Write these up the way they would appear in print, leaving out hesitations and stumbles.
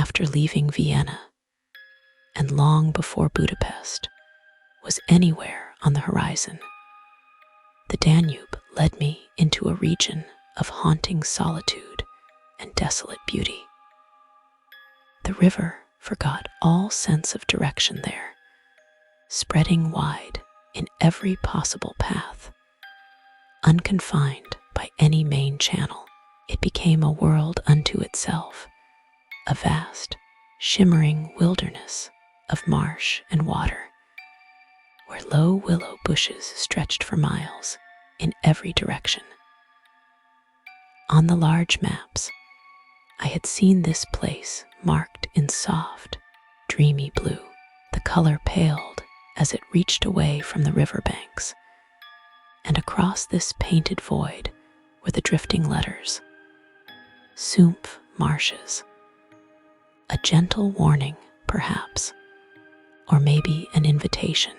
after leaving Vienna, and long before Budapest was anywhere on the horizon. The Danube led me into a region of haunting solitude and desolate beauty. The river forgot all sense of direction there, spreading wide in every possible path. Unconfined by any main channel, it became a world unto itself, a vast, shimmering wilderness of marsh and water, where low willow bushes stretched for miles in every direction. On the large maps, I had seen this place marked in soft, dreamy blue. The color paled as it reached away from the riverbanks, and across this painted void were the drifting letters, Sümpfe marshes. A gentle warning, perhaps, or maybe an invitation.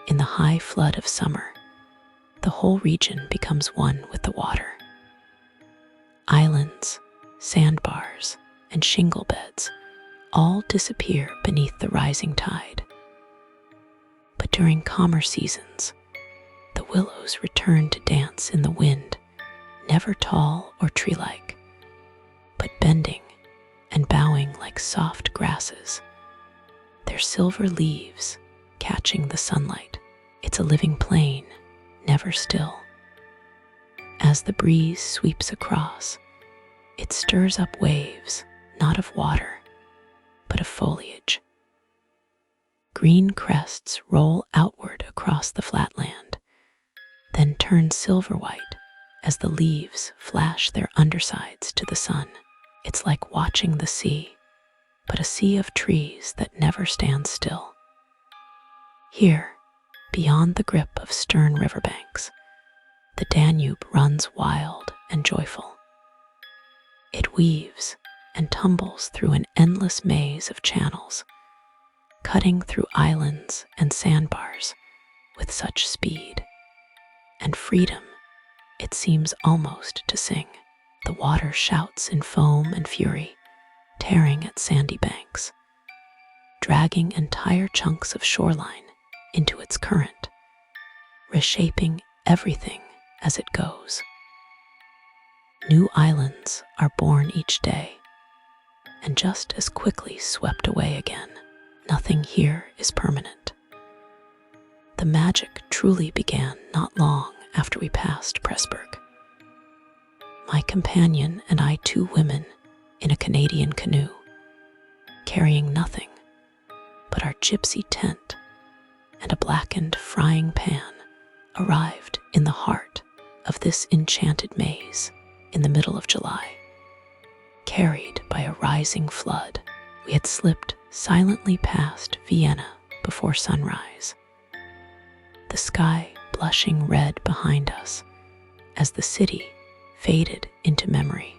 In the high flood of summer, the whole region becomes one with the water. Islands, sandbars, and shingle beds all disappear beneath the rising tide. But during calmer seasons, the willows return to dance in the wind, never tall or tree-like, but bending and bowing like soft grasses, their silver leaves catching the sunlight. It's a living plain, never still. As the breeze sweeps across, it stirs up waves, not of water, but of foliage. Green crests roll outward across the flatland, then turn silver white as the leaves flash their undersides to the sun. It's like watching the sea, but a sea of trees that never stands still. Here, beyond the grip of stern riverbanks, the Danube runs wild and joyful. It weaves and tumbles through an endless maze of channels, cutting through islands and sandbars with such speed and freedom it seems almost to sing. The water shouts in foam and fury, tearing at sandy banks, dragging entire chunks of shoreline into its current, reshaping everything as it goes. New islands are born each day, and just as quickly swept away again. Nothing here is permanent. The magic truly began not long after we passed Pressburg. My companion and I, 2 women in a Canadian canoe, carrying nothing but our gypsy tent and a blackened frying pan, arrived in the heart of this enchanted maze in the middle of July. Carried by a rising flood, we had slipped silently past Vienna before sunrise, the sky blushing red behind us as the city faded into memory.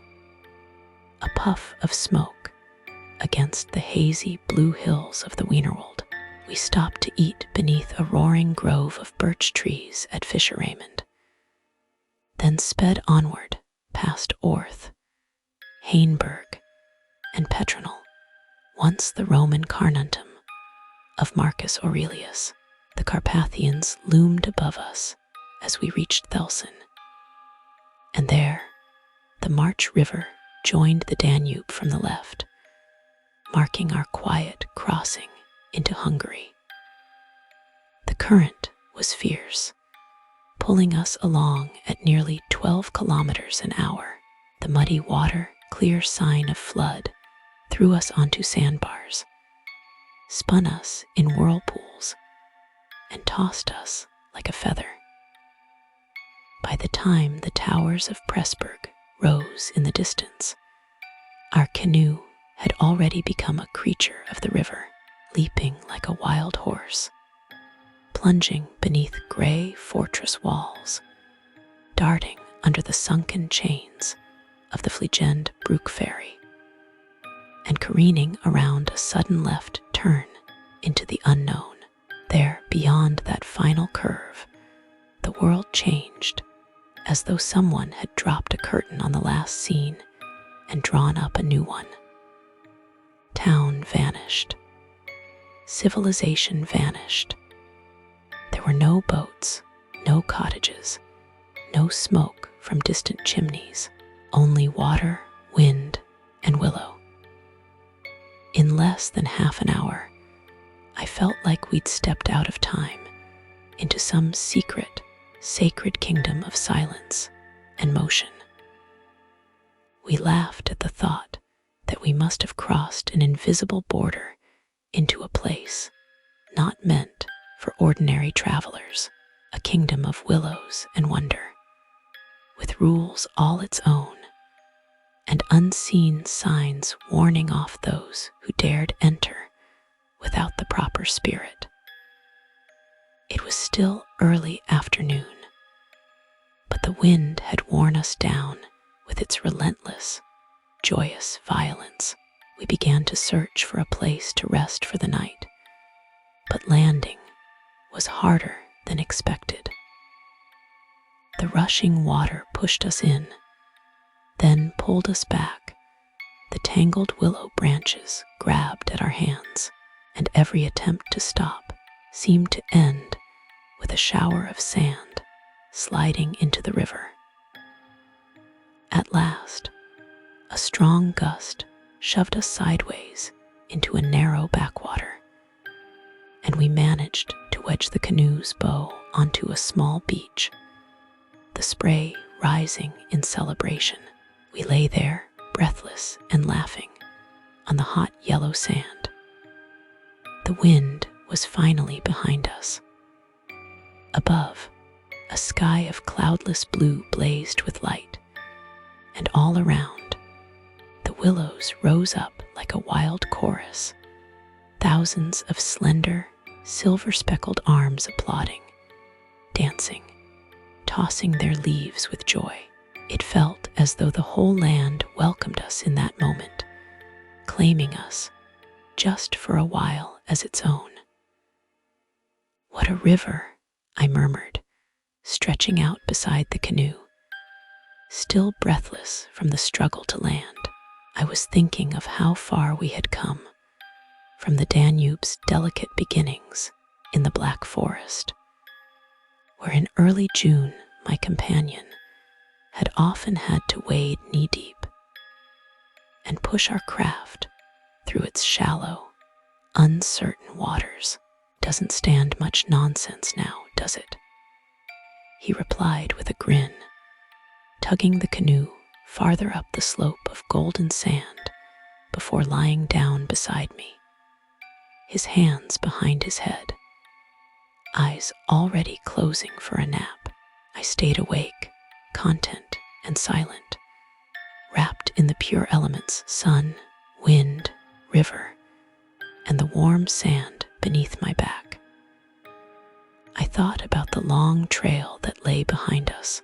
A puff of smoke against the hazy blue hills of the Wienerwald. We stopped to eat beneath a roaring grove of birch trees at Fischer Raymond, then sped onward past Orth, Hainburg, and Petronell, once the Roman Carnuntum of Marcus Aurelius. The Carpathians loomed above us as we reached Thelsen, and there the March River joined the Danube from the left, marking our quiet crossing into Hungary. The current was fierce, pulling us along at nearly 12 kilometers an hour. The muddy water, clear sign of flood, threw us onto sandbars, spun us in whirlpools, and tossed us like a feather. By the time the towers of Pressburg rose in the distance, our canoe had already become a creature of the river, leaping like a wild horse, plunging beneath gray fortress walls, darting under the sunken chains of the Fliegende Brook ferry, and careening around a sudden left turn into the unknown. There, beyond that final curve, the world changed, as though someone had dropped a curtain on the last scene and drawn up a new one. Town vanished. Civilization vanished. There were no boats, no cottages, no smoke from distant chimneys, only water, wind, and willow. In less than half an hour, I felt like we'd stepped out of time into some secret, sacred kingdom of silence and motion. We laughed at the thought that we must have crossed an invisible border into a place not meant for ordinary travelers, a kingdom of willows and wonder, with rules all its own and unseen signs warning off those who dared enter without the proper spirit. It was still early afternoon, but the wind had worn us down with its relentless, joyous violence. We began to search for a place to rest for the night, but landing was harder than expected. The rushing water pushed us in, then pulled us back. The tangled willow branches grabbed at our hands, and every attempt to stop seemed to end with a shower of sand sliding into the river. At last, a strong gust shoved us sideways into a narrow backwater, and we managed to wedge the canoe's bow onto a small beach, the spray rising in celebration. We lay there, breathless and laughing, on the hot yellow sand. The wind was finally behind us. Above, a sky of cloudless blue blazed with light, and all around, the willows rose up like a wild chorus, thousands of slender, silver-speckled arms applauding, dancing, tossing their leaves with joy. It felt as though the whole land welcomed us in that moment, claiming us, just for a while, as its own. "What a river," I murmured, stretching out beside the canoe. Still breathless from the struggle to land, I was thinking of how far we had come from the Danube's delicate beginnings in the Black Forest, where in early June my companion had often had to wade knee-deep and push our craft through its shallow, uncertain waters. "Doesn't stand much nonsense now, does it?" he replied with a grin, tugging the canoe farther up the slope of golden sand before lying down beside me, his hands behind his head, eyes already closing for a nap. I stayed awake, content and silent, wrapped in the pure elements: sun, wind, river, and the warm sand beneath my back. I thought about the long trail that lay behind us,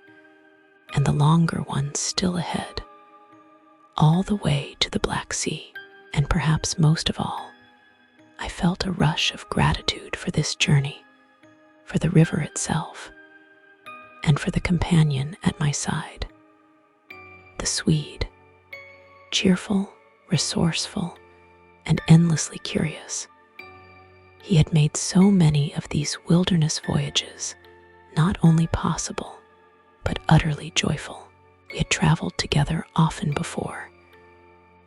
and the longer one still ahead, all the way to the Black Sea. And perhaps most of all, I felt a rush of gratitude for this journey, for the river itself, and for the companion at my side. The Swede, cheerful, resourceful, and endlessly curious. He had made so many of these wilderness voyages not only possible, but utterly joyful. We had traveled together often before,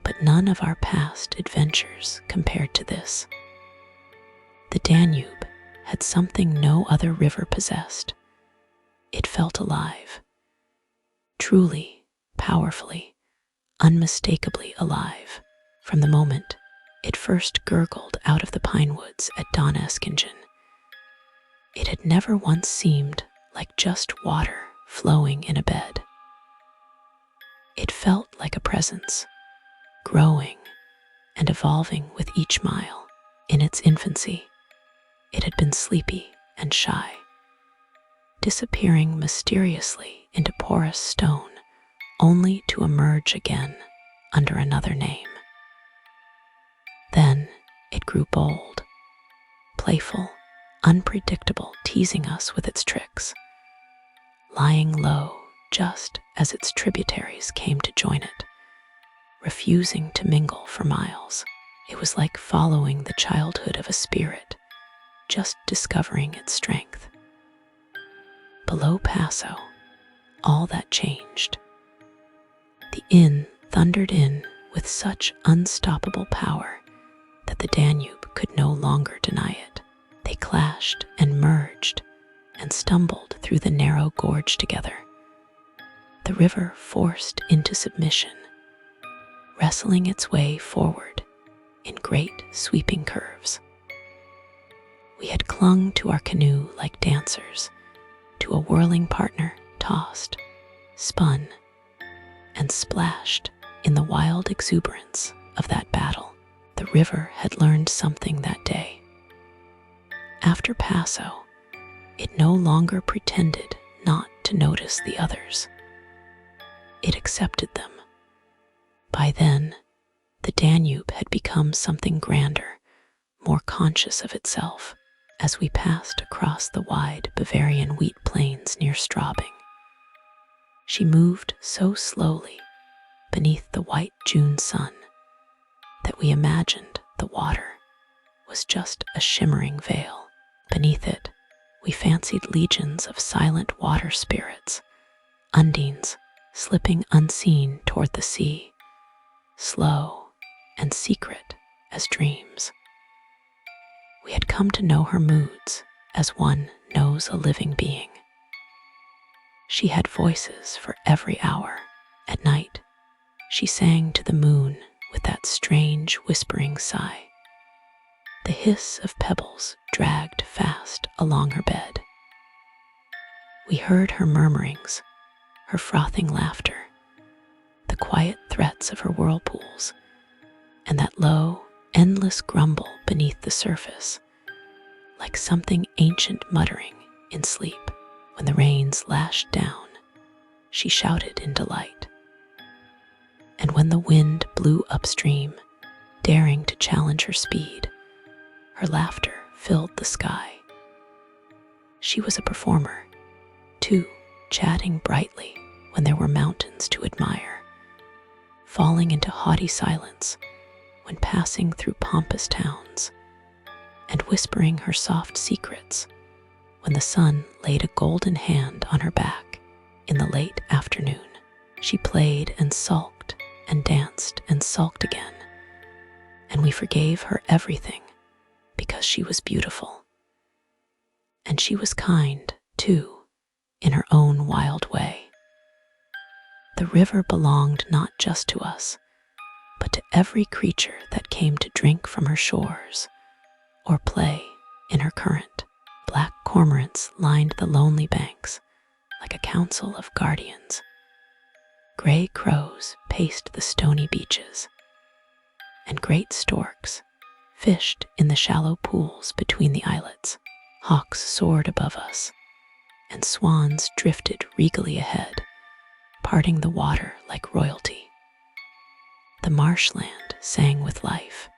but none of our past adventures compared to this. The Danube had something no other river possessed. It felt alive, truly, powerfully, unmistakably alive, from the moment it first gurgled out of the pine woods at Doneskingen. It had never once seemed like just water flowing in a bed. It felt like a presence, growing and evolving with each mile. In its infancy, it had been sleepy and shy, disappearing mysteriously into porous stone, only to emerge again under another name. Then it grew bold, playful, unpredictable, teasing us with its tricks, lying low just as its tributaries came to join it, refusing to mingle for miles. It was like following the childhood of a spirit, just discovering its strength. Below Paso, all that changed. The inn thundered in with such unstoppable power that the Danube could no longer deny it. They clashed and merged and stumbled through the narrow gorge together. The river forced into submission, wrestling its way forward in great sweeping curves. We had clung to our canoe like dancers to a whirling partner, tossed, spun, and splashed in the wild exuberance of that battle. The river had learned something that day. After Paso, it no longer pretended not to notice the others. It accepted them. By then, the Danube had become something grander, more conscious of itself. As we passed across the wide Bavarian wheat plains near Straubing, she moved so slowly beneath the white June sun that we imagined the water was just a shimmering veil. Beneath it, we fancied legions of silent water spirits, undines slipping unseen toward the sea, slow and secret as dreams. We had come to know her moods as one knows a living being. She had voices for every hour. At night, she sang to the moon with that strange whispering sigh. The hiss of pebbles dragged fast along her bed. We heard her murmurings, her frothing laughter, the quiet threats of her whirlpools, and that low, endless grumble beneath the surface, like something ancient muttering in sleep. When the rains lashed down, she shouted in delight. And when the wind blew upstream, daring to challenge her speed, her laughter filled the sky. She was a performer, too, chatting brightly when there were mountains to admire, falling into haughty silence when passing through pompous towns, and whispering her soft secrets when the sun laid a golden hand on her back in the late afternoon. She played and sulked and danced and sulked again, and we forgave her everything because she was beautiful. And she was kind, too, in her own wild way. The river belonged not just to us, but to every creature that came to drink from her shores or play in her current. Black cormorants lined the lonely banks like a council of guardians. Gray crows paced the stony beaches, and great storks fished in the shallow pools between the islets. Hawks soared above us, and swans drifted regally ahead, parting the water like royalty. The marshland sang with life.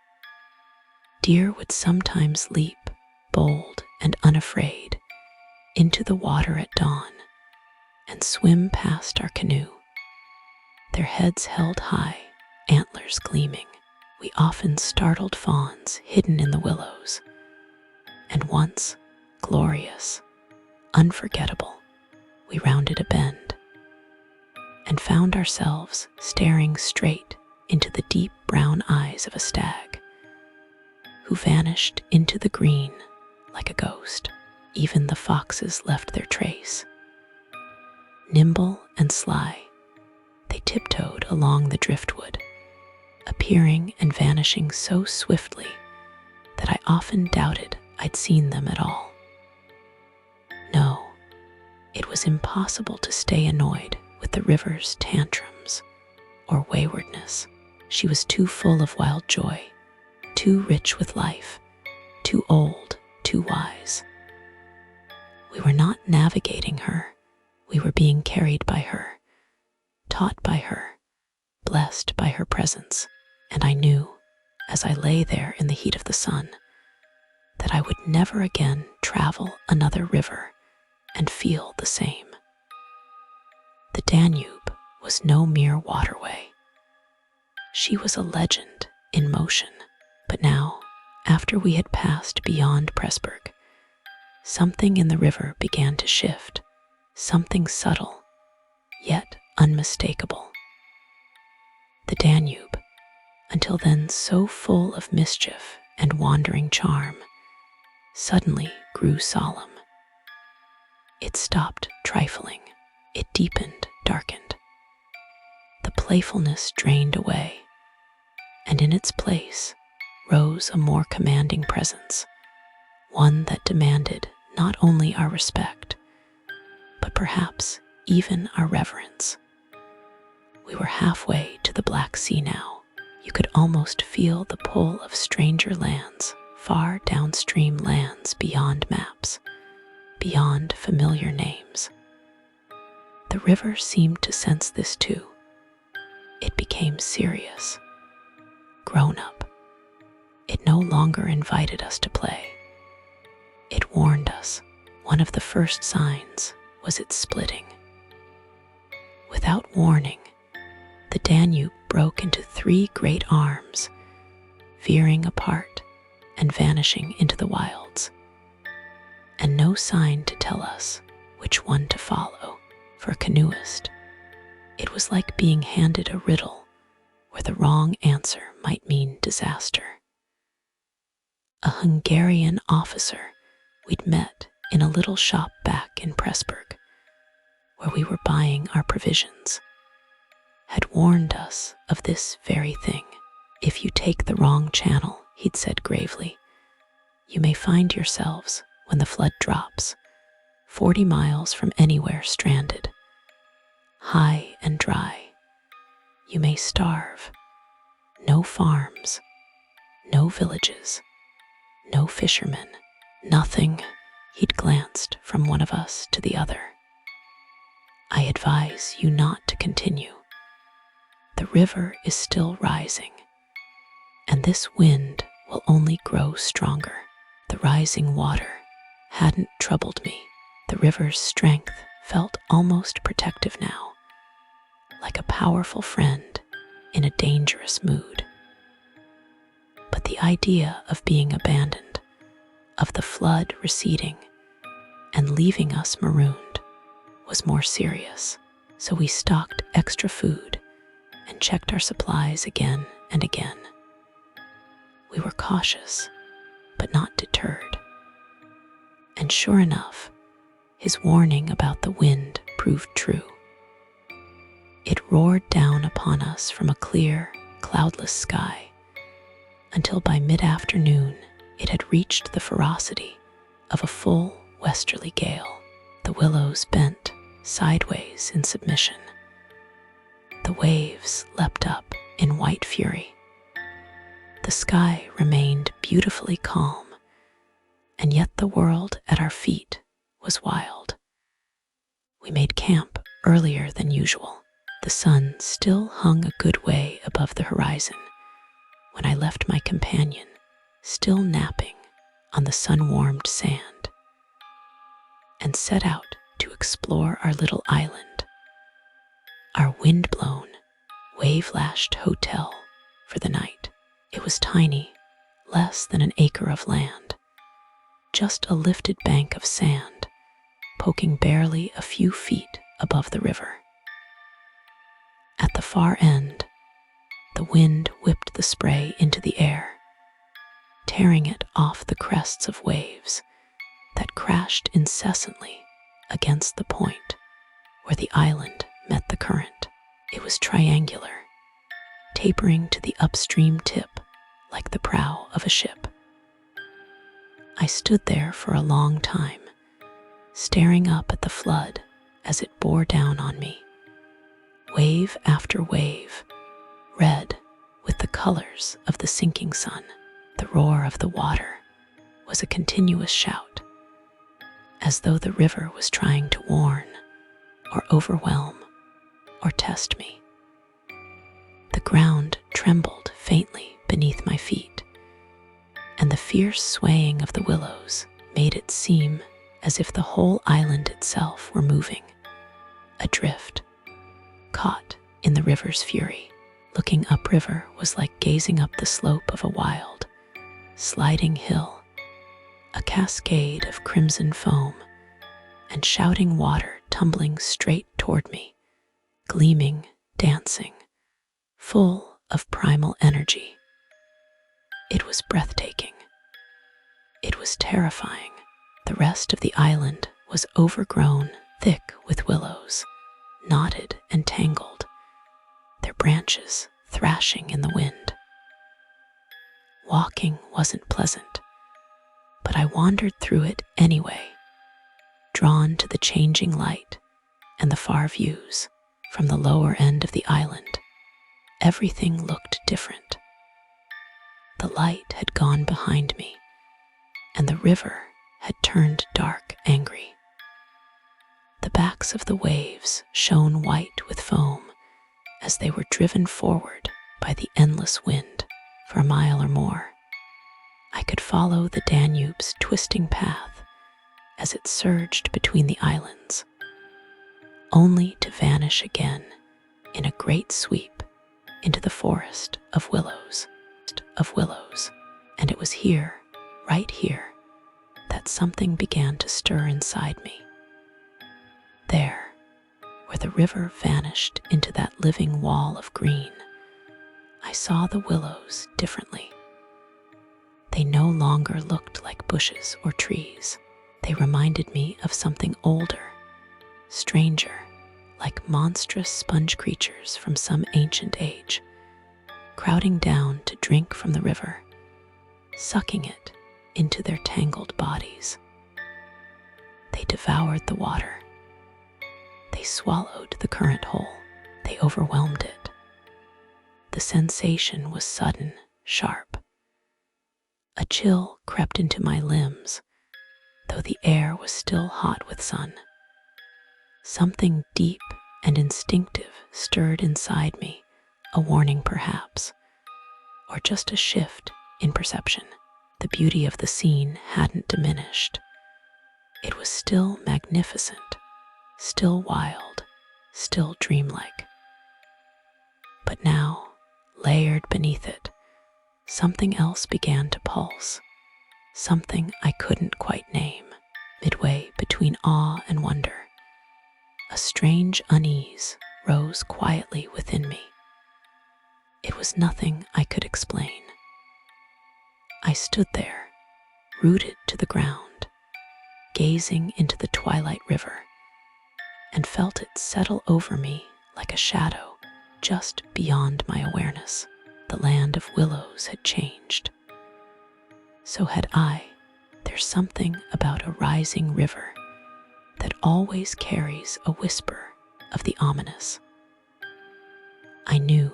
Deer would sometimes leap, bold and unafraid, into the water at dawn and swim past our canoe, their heads held high, antlers gleaming. We often startled fawns hidden in the willows, and once, glorious, unforgettable, we rounded a bend and found ourselves staring straight into the deep brown eyes of a stag who vanished into the green like a ghost. Even the foxes left their trace. Nimble and sly, they tiptoed along the driftwood, appearing and vanishing so swiftly that I often doubted I'd seen them at all. No, it was impossible to stay annoyed with the river's tantrums or waywardness. She was too full of wild joy, too rich with life, too old, too wise. We were not navigating her, we were being carried by her, taught by her, blessed by her presence. And I knew, as I lay there in the heat of the sun, that I would never again travel another river and feel the same. The Danube was no mere waterway. She was a legend in motion, after we had passed beyond Pressburg, something in the river began to shift, something subtle, yet unmistakable. The Danube, until then so full of mischief and wandering charm, suddenly grew solemn. It stopped trifling. It deepened, darkened. The playfulness drained away, and in its place rose a more commanding presence, one that demanded not only our respect, but perhaps even our reverence. We were halfway to the Black Sea now. You could almost feel the pull of stranger lands, far downstream lands beyond maps, beyond familiar names. The river seemed to sense this too. It became serious, grown up. It no longer invited us to play. It warned us. One of the first signs was its splitting. Without warning, the Danube broke into 3 great arms, veering apart and vanishing into the wilds, and no sign to tell us which one to follow. For a canoeist, it was like being handed a riddle where the wrong answer might mean disaster. A Hungarian officer we'd met in a little shop back in Pressburg, where we were buying our provisions, had warned us of this very thing. If you take the wrong channel, he'd said gravely, you may find yourselves, when the flood drops, 40 miles from anywhere stranded, high and dry. You may starve. No farms, no villages, no fishermen, nothing. He'd glanced from one of us to the other. I advise you not to continue. The river is still rising, and this wind will only grow stronger. The rising water hadn't troubled me. The river's strength felt almost protective now, like a powerful friend in a dangerous mood. But the idea of being abandoned, of the flood receding and leaving us marooned, was more serious. So we stocked extra food and checked our supplies again and again. We were cautious, but not deterred. And sure enough, his warning about the wind proved true. It roared down upon us from a clear, cloudless sky, until by mid-afternoon it had reached the ferocity of a full westerly gale. The willows bent sideways in submission. The waves leapt up in white fury. The sky remained beautifully calm, and yet the world at our feet was wild. We made camp earlier than usual. The sun still hung a good way above the horizon when I left my companion still napping on the sun-warmed sand, and set out to explore our little island, our wind-blown, wave-lashed hotel for the night. It was tiny, less than an acre of land, just a lifted bank of sand, poking barely a few feet above the river. At the far end, the wind whipped the spray into the air, tearing it off the crests of waves that crashed incessantly against the point where the island met the current. It was triangular, tapering to the upstream tip like the prow of a ship. I stood there for a long time, staring up at the flood as it bore down on me. Wave after wave, red with the colors of the sinking sun. The roar of the water was a continuous shout, as though the river was trying to warn or overwhelm or test me. The ground trembled faintly beneath my feet, and the fierce swaying of the willows made it seem as if the whole island itself were moving, adrift, caught in the river's fury. Looking upriver was like gazing up the slope of a wild, sliding hill, a cascade of crimson foam, and shouting water tumbling straight toward me, gleaming, dancing, full of primal energy. It was breathtaking. It was terrifying. The rest of the island was overgrown, thick with willows, knotted and tangled, their branches thrashing in the wind. Walking wasn't pleasant, but I wandered through it anyway, drawn to the changing light and the far views from the lower end of the island. Everything looked different. The light had gone behind me, and the river had turned dark, angry. The backs of the waves shone white with foam as they were driven forward by the endless wind. For a mile or more, I could follow the Danube's twisting path as it surged between the islands, only to vanish again in a great sweep into the forest of willows. And it was here, right here, that something began to stir inside me. There, where the river vanished into that living wall of green, I saw the willows differently. They no longer looked like bushes or trees. They reminded me of something older, stranger, like monstrous sponge creatures from some ancient age, crowding down to drink from the river, sucking it into their tangled bodies. They devoured the water. They swallowed the current whole. They overwhelmed it. The sensation was sudden, sharp. A chill crept into my limbs, though the air was still hot with sun. Something deep and instinctive stirred inside me, a warning perhaps, or just a shift in perception. The beauty of the scene hadn't diminished. It was still magnificent, still wild, still dreamlike. But now, layered beneath it, something else began to pulse, something I couldn't quite name. Midway between awe and wonder, a strange unease rose quietly within me. It was nothing I could explain. I stood there, rooted to the ground, gazing into the twilight river, and felt it settle over me like a shadow just beyond my awareness. The land of willows had changed. So had I. There's something about a rising river that always carries a whisper of the ominous. I knew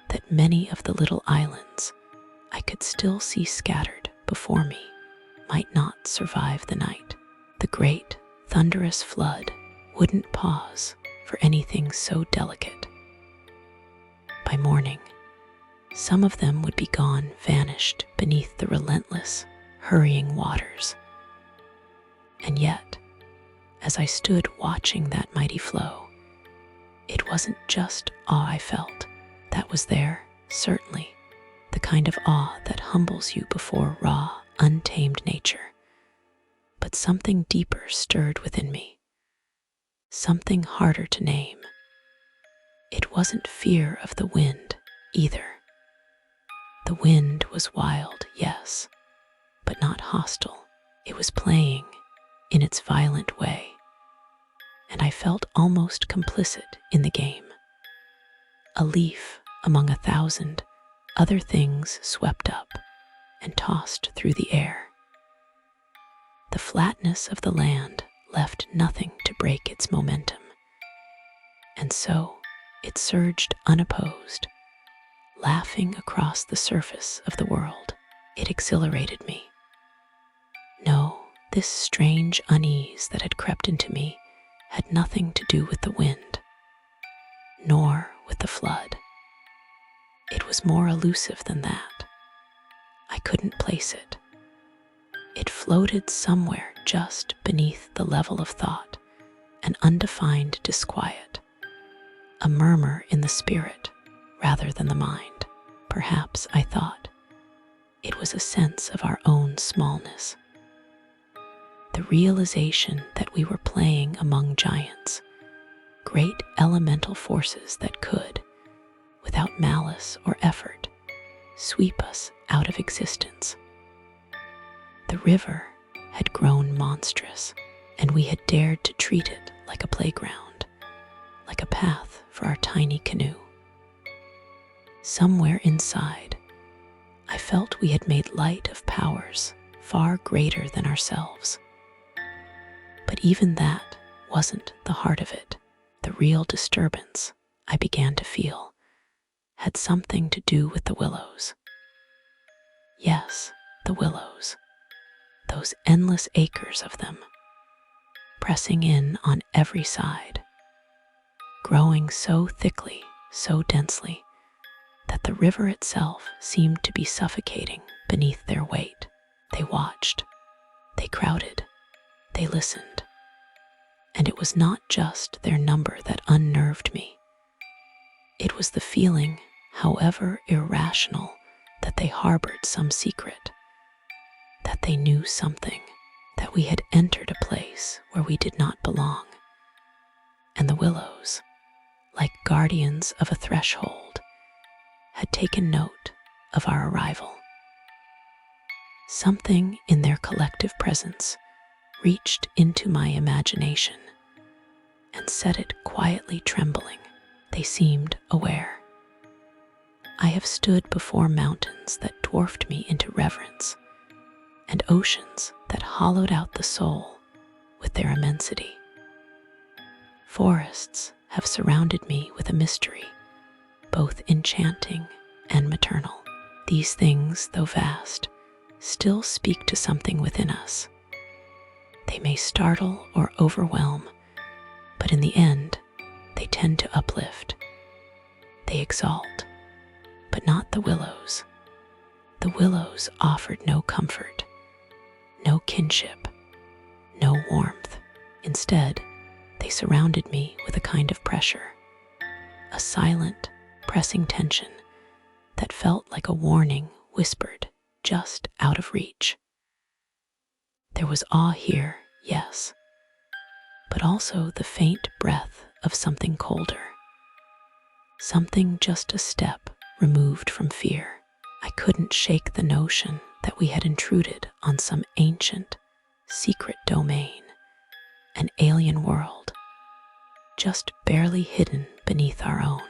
that many of the little islands I could still see scattered before me might not survive the night. The great, thunderous flood wouldn't pause for anything so delicate. By morning, some of them would be gone, vanished beneath the relentless, hurrying waters. And yet, as I stood watching that mighty flow, it wasn't just awe I felt. That was there, certainly, the kind of awe that humbles you before raw, untamed nature. But something deeper stirred within me, something harder to name. It wasn't fear of the wind, either. The wind was wild, yes, but not hostile. It was playing in its violent way, and I felt almost complicit in the game. A leaf among 1,000 other things swept up and tossed through the air. The flatness of the land left nothing to break its momentum, and so it surged unopposed, laughing across the surface of the world. It exhilarated me. No, this strange unease that had crept into me had nothing to do with the wind, nor with the flood. It was more elusive than that. I couldn't place it. It floated somewhere just beneath the level of thought, an undefined disquiet, a murmur in the spirit rather than the mind. Perhaps, I thought, It was a sense of our own smallness, the realization that we were playing among giants, great elemental forces that could, without malice or effort, sweep us out of existence. The river had grown monstrous, and we had dared to treat it like a playground, like a path for our tiny canoe. Somewhere inside, I felt we had made light of powers far greater than ourselves. But even that wasn't the heart of it. The real disturbance I began to feel had something to do with the willows. Yes, the willows. Those endless acres of them, pressing in on every side, growing so thickly, so densely, that the river itself seemed to be suffocating beneath their weight. They watched, they crowded, they listened. And it was not just their number that unnerved me. It was the feeling, however irrational, that they harbored some secret, that they knew something, that we had entered a place where we did not belong. And the willows, like guardians of a threshold, had taken note of our arrival. Something in their collective presence reached into my imagination and set it quietly trembling. They seemed aware. I have stood before mountains that dwarfed me into reverence, and oceans that hollowed out the soul with their immensity. Forests have surrounded me with a mystery, both enchanting and maternal. These things, though vast, still speak to something within us. They may startle or overwhelm, but in the end, they tend to uplift. They exalt, but not the willows. The willows offered no comfort, no kinship, no warmth. Instead, they surrounded me with a kind of pressure, a silent, pressing tension that felt like a warning whispered just out of reach. There was awe here, yes, but also the faint breath of something colder, something just a step removed from fear. I couldn't shake the notion that we had intruded on some ancient, secret domain, an alien world, just barely hidden beneath our own.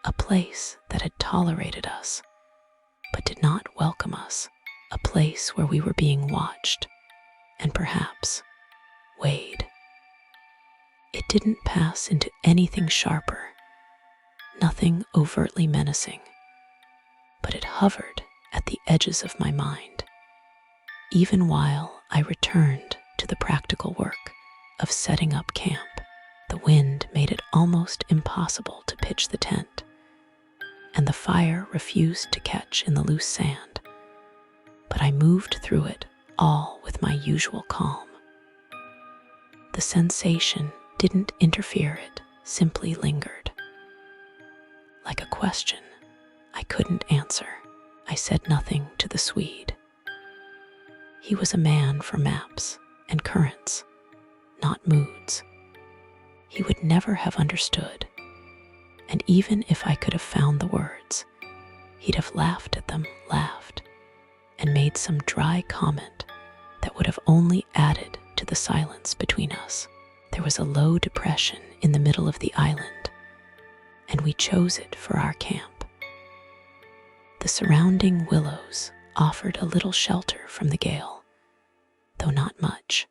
A place that had tolerated us, but did not welcome us. A place where we were being watched, and perhaps weighed. It didn't pass into anything sharper, nothing overtly menacing, but it hovered at the edges of my mind, even while I returned to the practical work of setting up camp. The wind made it almost impossible to pitch the tent, and the fire refused to catch in the loose sand, but I moved through it all with my usual calm. The sensation didn't interfere, it simply lingered. Like a question I couldn't answer, I said nothing to the Swede. He was a man for maps and currents, not moods. He would never have understood, and even if I could have found the words, he'd have laughed at them, and made some dry comment that would have only added to the silence between us. There was a low depression in the middle of the island, and we chose it for our camp. The surrounding willows offered a little shelter from the gale, though not much.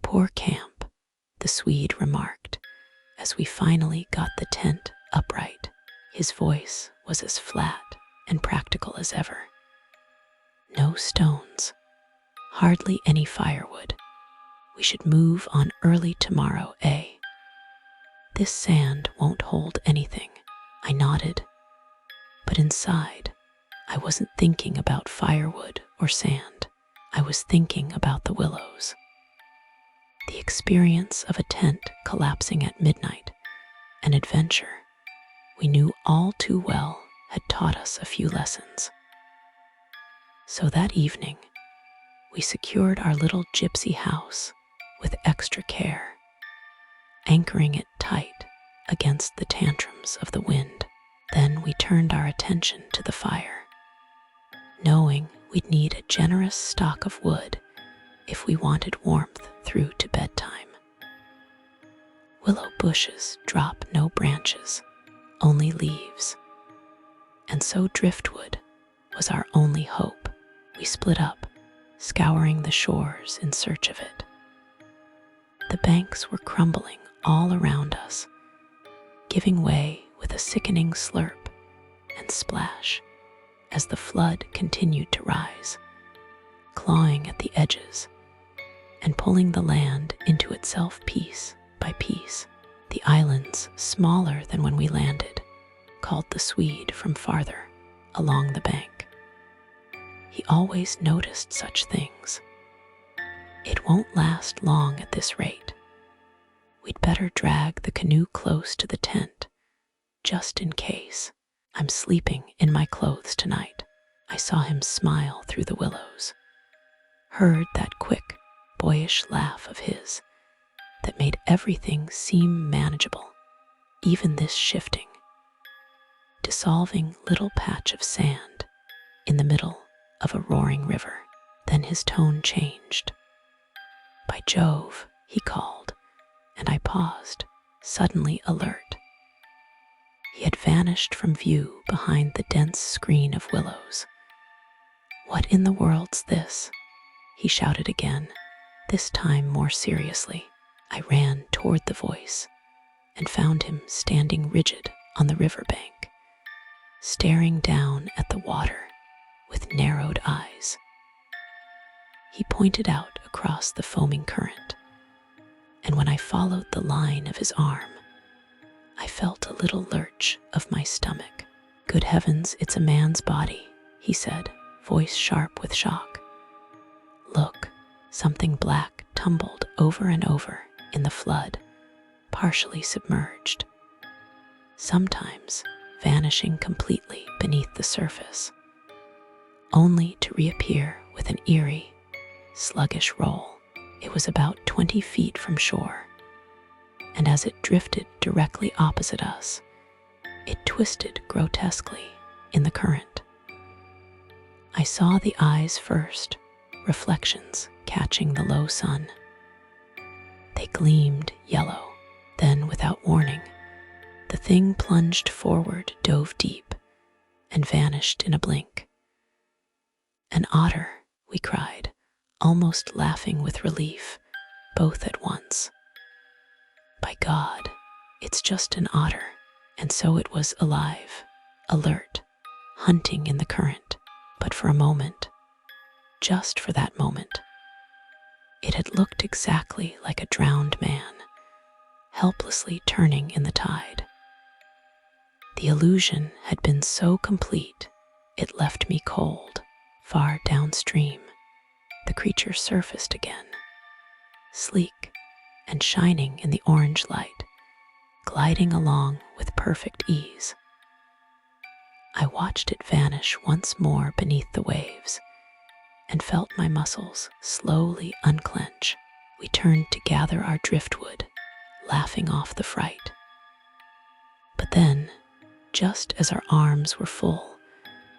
"Poor camp," the Swede remarked, as we finally got the tent upright. His voice was as flat and practical as ever. No stones, hardly any firewood. We should move on early tomorrow, eh? This sand won't hold anything. I nodded, but inside, I wasn't thinking about firewood or sand. I was thinking about the willows. The experience of a tent collapsing at midnight, an adventure we knew all too well had taught us a few lessons. So that evening, we secured our little gypsy house with extra care, anchoring it tight against the tantrums of the wind. Then we turned our attention to the fire, knowing we'd need a generous stock of wood if we wanted warmth through to bedtime. Willow bushes drop no branches, only leaves, and so driftwood was our only hope. We split up, scouring the shores in search of it. The banks were crumbling all around us, giving way with a sickening slurp and splash as the flood continued to rise, clawing at the edges and pulling the land into itself piece by piece. The islands, smaller than when we landed, called the Swede from farther along the bank. He always noticed such things. It won't last long at this rate. We'd better drag the canoe close to the tent, just in case. I'm sleeping in my clothes tonight. I saw him smile through the willows, heard that quick, boyish laugh of his that made everything seem manageable, even this shifting, dissolving little patch of sand in the middle of a roaring river. Then his tone changed. "By Jove," he called, and I paused, suddenly alert. He had vanished from view behind the dense screen of willows. "What in the world's this?" he shouted again, this time more seriously. I ran toward the voice and found him standing rigid on the riverbank, staring down at the water with narrowed eyes. He pointed out across the foaming current, and when I followed the line of his arm, I felt a little lurch of my stomach. "Good heavens, it's a man's body," he said, voice sharp with shock. "Look," something black tumbled over and over in the flood, partially submerged, sometimes vanishing completely beneath the surface, only to reappear with an eerie, sluggish roll. It was about 20 feet from shore, and as it drifted directly opposite us, it twisted grotesquely in the current. I saw the eyes first, reflections catching the low sun. They gleamed yellow. Then, without warning, the thing plunged forward, dove deep, and vanished in a blink. "An otter," we cried, almost laughing with relief, both at once. "By God, it's just an otter." And so it was alive, alert, hunting in the current. But for a moment, just for that moment, it had looked exactly like a drowned man, helplessly turning in the tide. The illusion had been so complete, it left me cold. Far downstream, the creature surfaced again, sleek and shining in the orange light, gliding along with perfect ease. I watched it vanish once more beneath the waves and felt my muscles slowly unclench. We turned to gather our driftwood, laughing off the fright. But then, just as our arms were full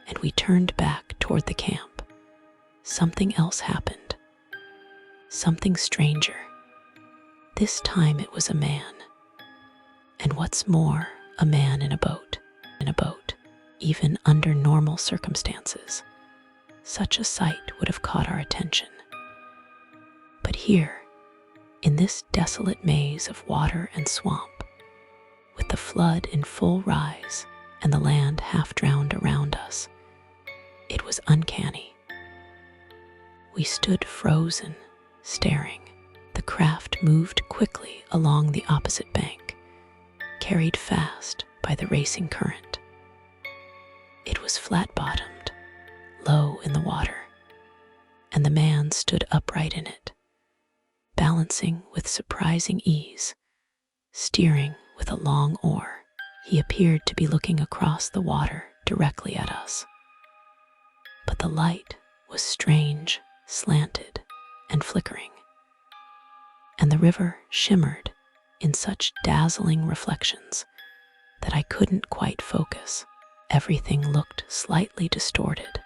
and we turned back toward the camp, something else happened. Something stranger. This time it was a man. And what's more, a man in a boat. Even under normal circumstances, such a sight would have caught our attention. But here, in this desolate maze of water and swamp, with the flood in full rise and the land half drowned around us, it was uncanny. We stood frozen, staring. The craft moved quickly along the opposite bank, carried fast by the racing current. It was flat-bottomed, low in the water, and the man stood upright in it, balancing with surprising ease, steering with a long oar. He appeared to be looking across the water directly at us. But the light was strange, slanted, and flickering, and the river shimmered in such dazzling reflections that I couldn't quite focus. Everything looked slightly distorted,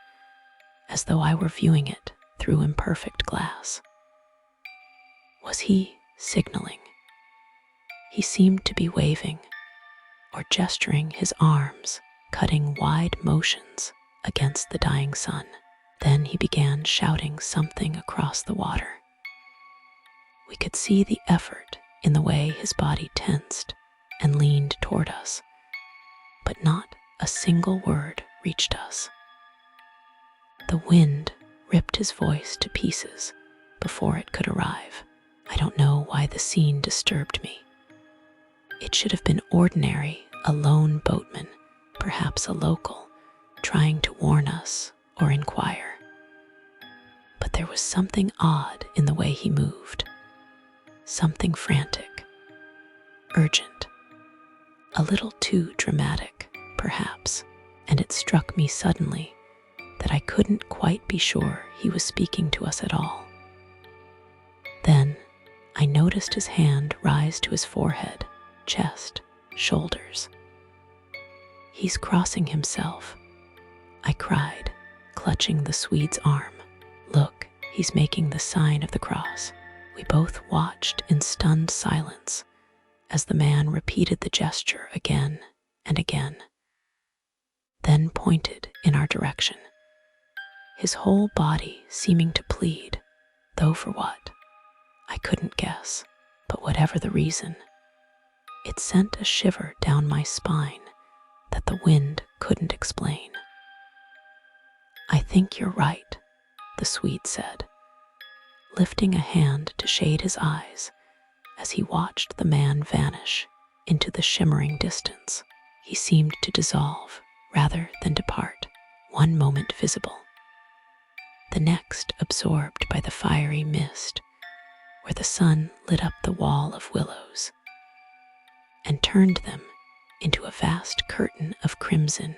as though I were viewing it through imperfect glass. Was he signaling? He seemed to be waving or gesturing his arms, cutting wide motions against the dying sun. Then he began shouting something across the water. We could see the effort in the way his body tensed and leaned toward us, but not a single word reached us. The wind ripped his voice to pieces before it could arrive. I don't know why the scene disturbed me. It should have been ordinary, a lone boatman, perhaps a local, trying to warn us or inquire. But there was something odd in the way he moved, something frantic, urgent, a little too dramatic, perhaps, and it struck me suddenly that I couldn't quite be sure he was speaking to us at all. Then I noticed his hand rise to his forehead, chest, shoulders. "He's crossing himself," I cried, clutching the Swede's arm. "Look, he's making the sign of the cross." We both watched in stunned silence as the man repeated the gesture again and again, then pointed in our direction, his whole body seeming to plead, though for what, I couldn't guess. But whatever the reason, it sent a shiver down my spine that the wind couldn't explain. "I think you're right," the Swede said, lifting a hand to shade his eyes as he watched the man vanish into the shimmering distance. He seemed to dissolve rather than depart, one moment visible, the next absorbed by the fiery mist where the sun lit up the wall of willows and turned them into a vast curtain of crimson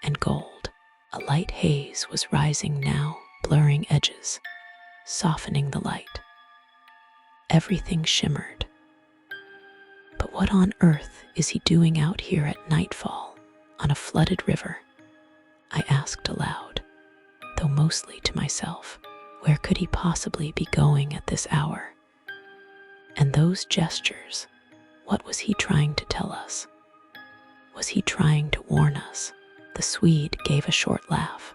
and gold. A light haze was rising now, blurring edges, softening the light. Everything shimmered. But what on earth is he doing out here at nightfall on a flooded river? I asked aloud, though mostly to myself. Where could he possibly be going at this hour? And those gestures, what was he trying to tell us? Was he trying to warn us? The Swede gave a short laugh,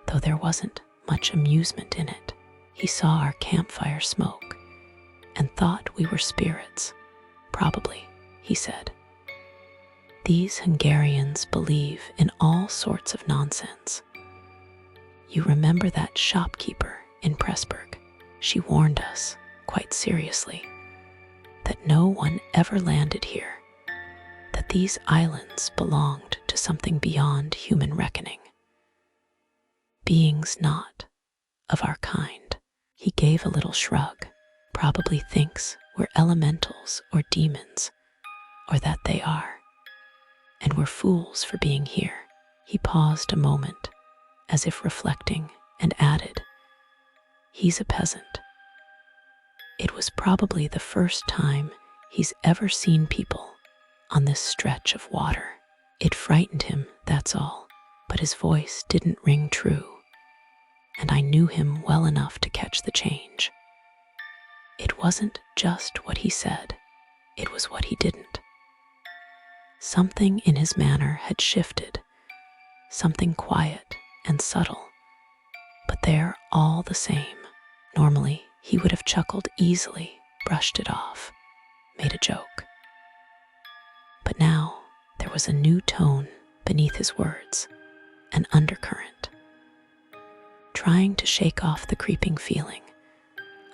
though there wasn't much amusement in it. He saw our campfire smoke and thought we were spirits. "Probably," he said. "These Hungarians believe in all sorts of nonsense. You remember that shopkeeper in Pressburg? She warned us, quite seriously, that no one ever landed here, that these islands belonged to something beyond human reckoning. Beings not of our kind." He gave a little shrug. "Probably thinks we're elementals or demons, or that they are, and we're fools for being here." He paused a moment, as if reflecting, and added, "He's a peasant. It was probably the first time he's ever seen people on this stretch of water. It frightened him, that's all, but his voice didn't ring true, and I knew him well enough to catch the change. It wasn't just what he said, it was what he didn't. Something in his manner had shifted, something quiet and subtle, but they're all the same. Normally, he would have chuckled easily, brushed it off, made a joke. But now there was a new tone beneath his words, an undercurrent. Trying to shake off the creeping feeling,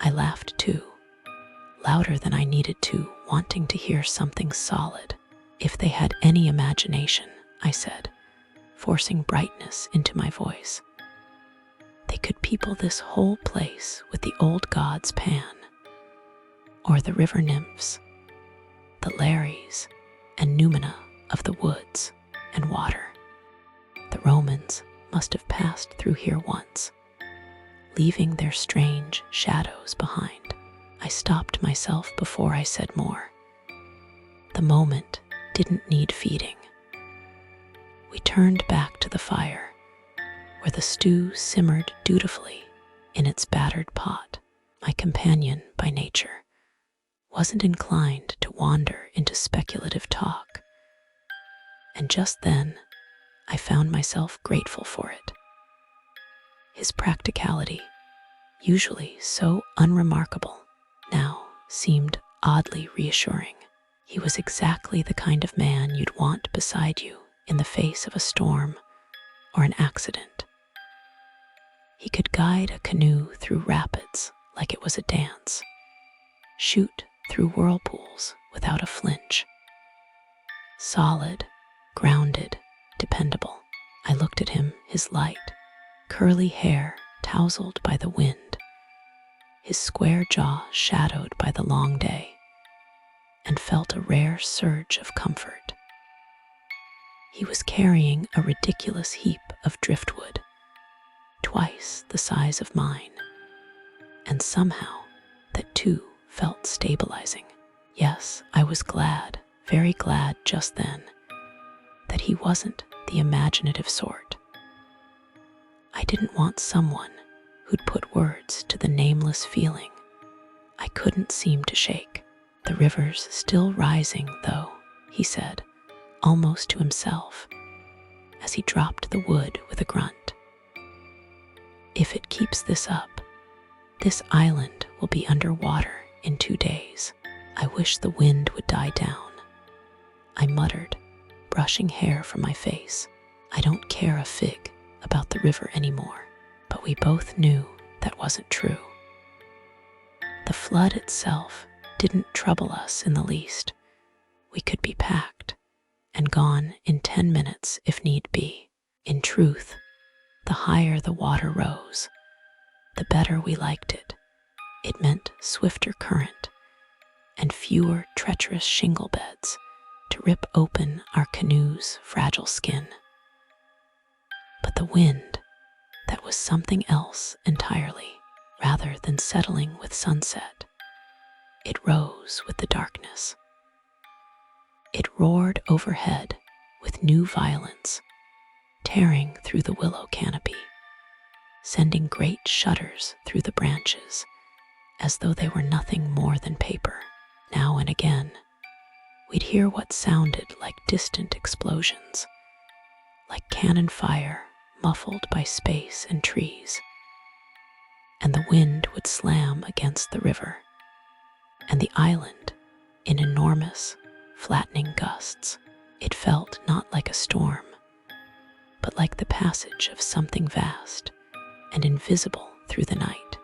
I laughed too, louder than I needed to, wanting to hear something solid. "If they had any imagination," I said, forcing brightness into my voice, "they could people this whole place with the old gods Pan, or the river nymphs, the Lares and Numina of the woods and water." The Romans must have passed through here once, leaving their strange shadows behind. I stopped myself before I said more. The moment didn't need feeding. We turned back to the fire, where the stew simmered dutifully in its battered pot. My companion, by nature, wasn't inclined to wander into speculative talk, and just then I found myself grateful for it. His practicality, usually so unremarkable, now seemed oddly reassuring. He was exactly the kind of man you'd want beside you in the face of a storm or an accident. He could guide a canoe through rapids like it was a dance, shoot through whirlpools without a flinch. Solid, grounded, dependable. I looked at him, his light, curly hair tousled by the wind, his square jaw shadowed by the long day, and felt a rare surge of comfort. He was carrying a ridiculous heap of driftwood, twice the size of mine, and somehow that too felt stabilizing. Yes, I was glad, very glad just then, that he wasn't the imaginative sort. I didn't want someone who'd put words to the nameless feeling I couldn't seem to shake. The river's still rising, though, he said, almost to himself, as he dropped the wood with a grunt. If it keeps this up, this island will be underwater in 2 days. I wish the wind would die down, I muttered, brushing hair from my face. I don't care a fig about the river anymore, but we both knew that wasn't true. The flood itself didn't trouble us in the least. We could be packed and gone in 10 minutes if need be. In truth, the higher the water rose, the better we liked it. It meant swifter current and fewer treacherous shingle beds to rip open our canoe's fragile skin. But the wind, that was something else entirely. Rather than settling with sunset, it rose with the darkness. It roared overhead with new violence, tearing through the willow canopy, sending great shudders through the branches as though they were nothing more than paper. Now and again, we'd hear what sounded like distant explosions, like cannon fire muffled by space and trees, and the wind would slam against the river and the island in enormous, flattening gusts. It felt not like a storm, but like the passage of something vast and invisible through the night.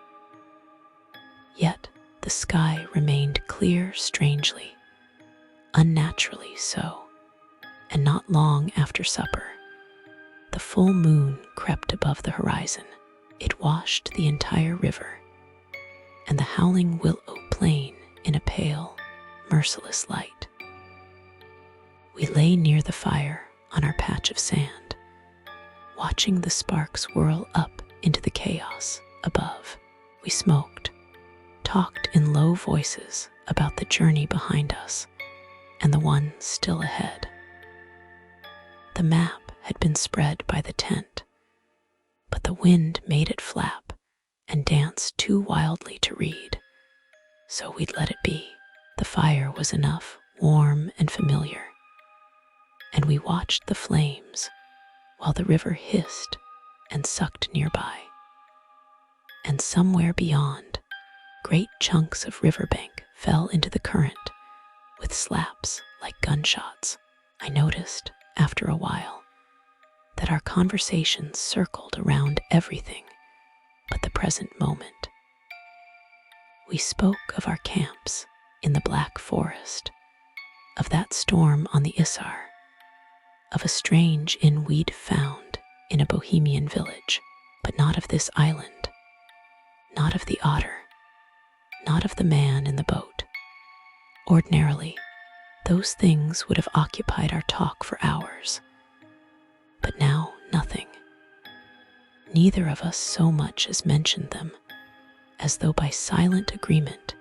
Yet the sky remained clear strangely, unnaturally so, and not long after supper, the full moon crept above the horizon. It washed the entire river and the howling willow plain in a pale, merciless light. We lay near the fire on our patch of sand, watching the sparks whirl up into the chaos above. We smoked, talked in low voices about the journey behind us and the one still ahead. The map had been spread by the tent, but the wind made it flap and dance too wildly to read, so we'd let it be. The fire was enough, warm and familiar, and we watched the flames while the river hissed and sucked nearby. And somewhere beyond, great chunks of riverbank fell into the current with slaps like gunshots. I noticed, after a while, that our conversations circled around everything but the present moment. We spoke of our camps in the Black Forest, of that storm on the Isar, of a strange inn we'd found in a Bohemian village, but not of this island, not of the otter, not of the man in the boat. Ordinarily, those things would have occupied our talk for hours, but now nothing. neither of us so much as mentioned them, as though by silent agreement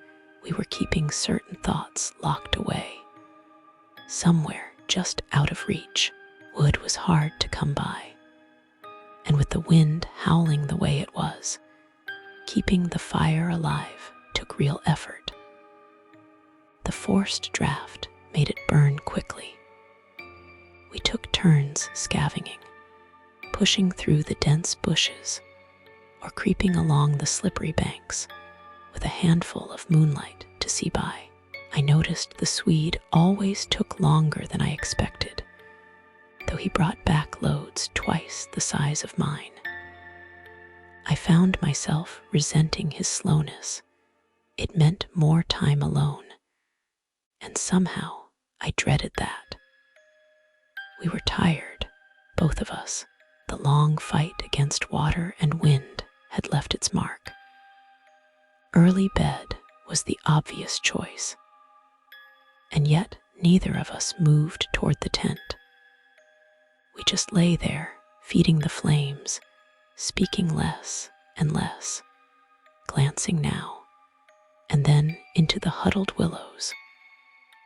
we were keeping certain thoughts locked away. Somewhere just out of reach, wood was hard to come by, and with the wind howling the way it was, keeping the fire alive took real effort. The forced draft made it burn quickly. We took turns scavenging, pushing through the dense bushes or creeping along the slippery banks with a handful of moonlight to see by. I noticed the Swede always took longer than I expected, though he brought back loads twice the size of mine. I found myself resenting his slowness. It meant more time alone, and somehow I dreaded that. We were tired, both of us. The long fight against water and wind had left its mark. Early bed was the obvious choice, and yet neither of us moved toward the tent. We just lay there, feeding the flames, speaking less and less, glancing now and then into the huddled willows,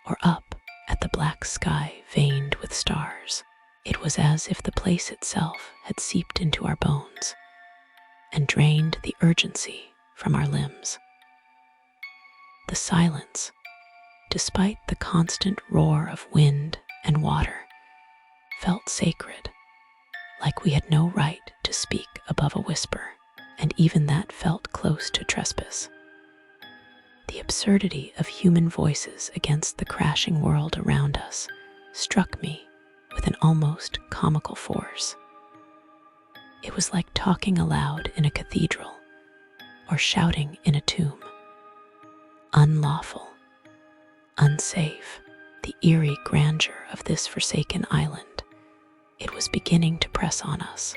or up at the black sky veined with stars. It was as if the place itself had seeped into our bones and drained the urgency from our limbs. The silence, despite the constant roar of wind and water, felt sacred, like we had no right to speak above a whisper, and even that felt close to trespass. The absurdity of human voices against the crashing world around us struck me with an almost comical force. It was like talking aloud in a cathedral or shouting in a tomb. Unlawful, unsafe, the eerie grandeur of this forsaken island, it was beginning to press on us.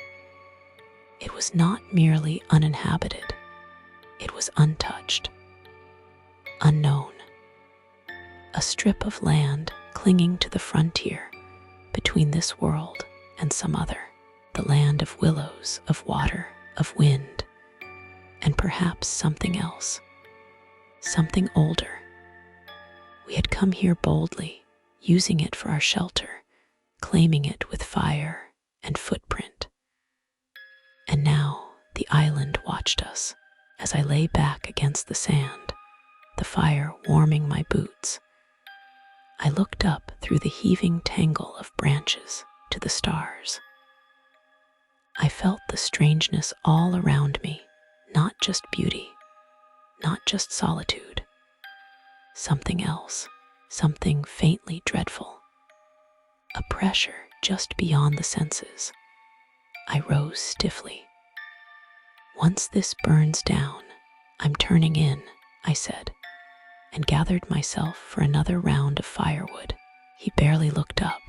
It was not merely uninhabited, it was untouched, unknown. A strip of land clinging to the frontier between this world and some other, the land of willows, of water, of wind, and perhaps something else, something older. We had come here boldly, using it for our shelter, claiming it with fire and footprint. And now the island watched us as I lay back against the sand, the fire warming my boots. I looked up through the heaving tangle of branches to the stars. I felt the strangeness all around me, not just beauty, not just solitude, something else, something faintly dreadful, a pressure just beyond the senses. I rose stiffly. Once this burns down, I'm turning in, I said, and gathered myself for another round of firewood. He barely looked up,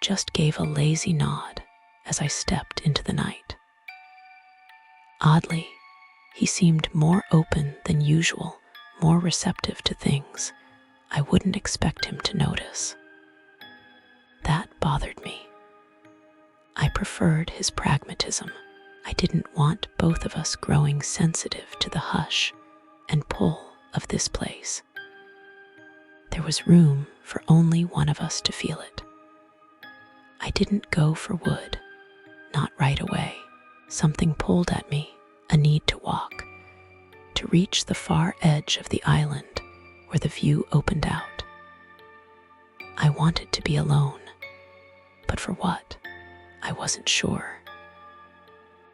just gave a lazy nod as I stepped into the night. Oddly, he seemed more open than usual, more receptive to things I wouldn't expect him to notice. That bothered me. I preferred his pragmatism. I didn't want both of us growing sensitive to the hush and pull of this place. There was room for only one of us to feel it. I didn't go for wood, not right away. Something pulled at me, a need to walk, to reach the far edge of the island where the view opened out. I wanted to be alone, but for what? I wasn't sure.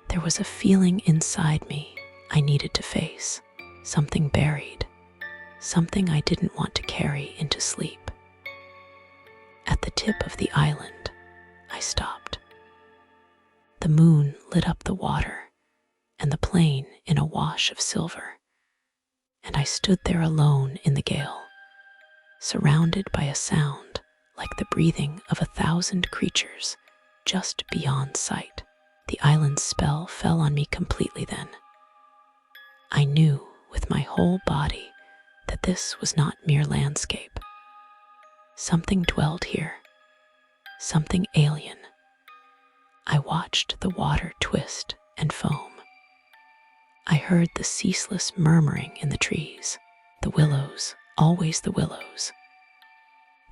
There was a feeling inside me I needed to face, something buried, something I didn't want to carry into sleep. At the tip of the island, I stopped. The moon lit up the water and the plain in a wash of silver, and I stood there alone in the gale, surrounded by a sound like the breathing of 1,000 creatures just beyond sight. The island's spell fell on me completely then. I knew with my whole body that this was not mere landscape. Something dwelled here, something alien. I watched the water twist and foam. I heard the ceaseless murmuring in the trees, the willows, always the willows.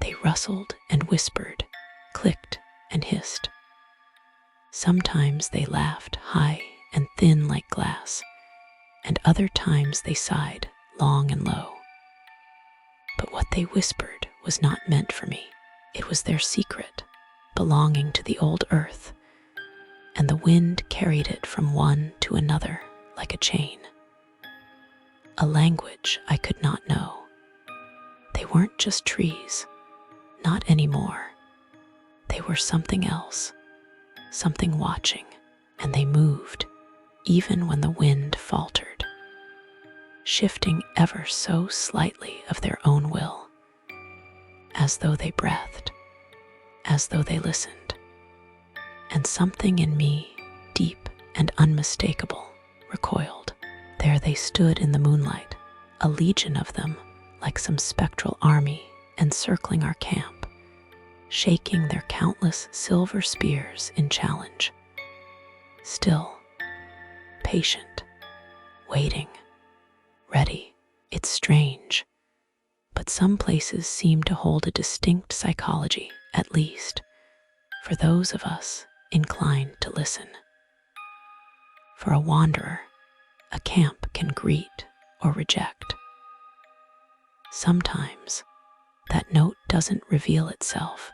They rustled and whispered, clicked and hissed. Sometimes they laughed high and thin like glass, and other times they sighed long and low. But what they whispered was not meant for me. It was their secret, belonging to the old earth, and the wind carried it from one to another like a chain. A language I could not know. They weren't just trees, not anymore. They were something else, something watching, and they moved, even when the wind faltered, shifting ever so slightly of their own will, as though they breathed, as though they listened. And something in me, deep and unmistakable, recoiled. There they stood in the moonlight, a legion of them, like some spectral army encircling our camp, shaking their countless silver spears in challenge. Still, patient, waiting, ready. It's strange, but some places seem to hold a distinct psychology, at least for those of us inclined to listen. For a wanderer, a camp can greet or reject. Sometimes that note doesn't reveal itself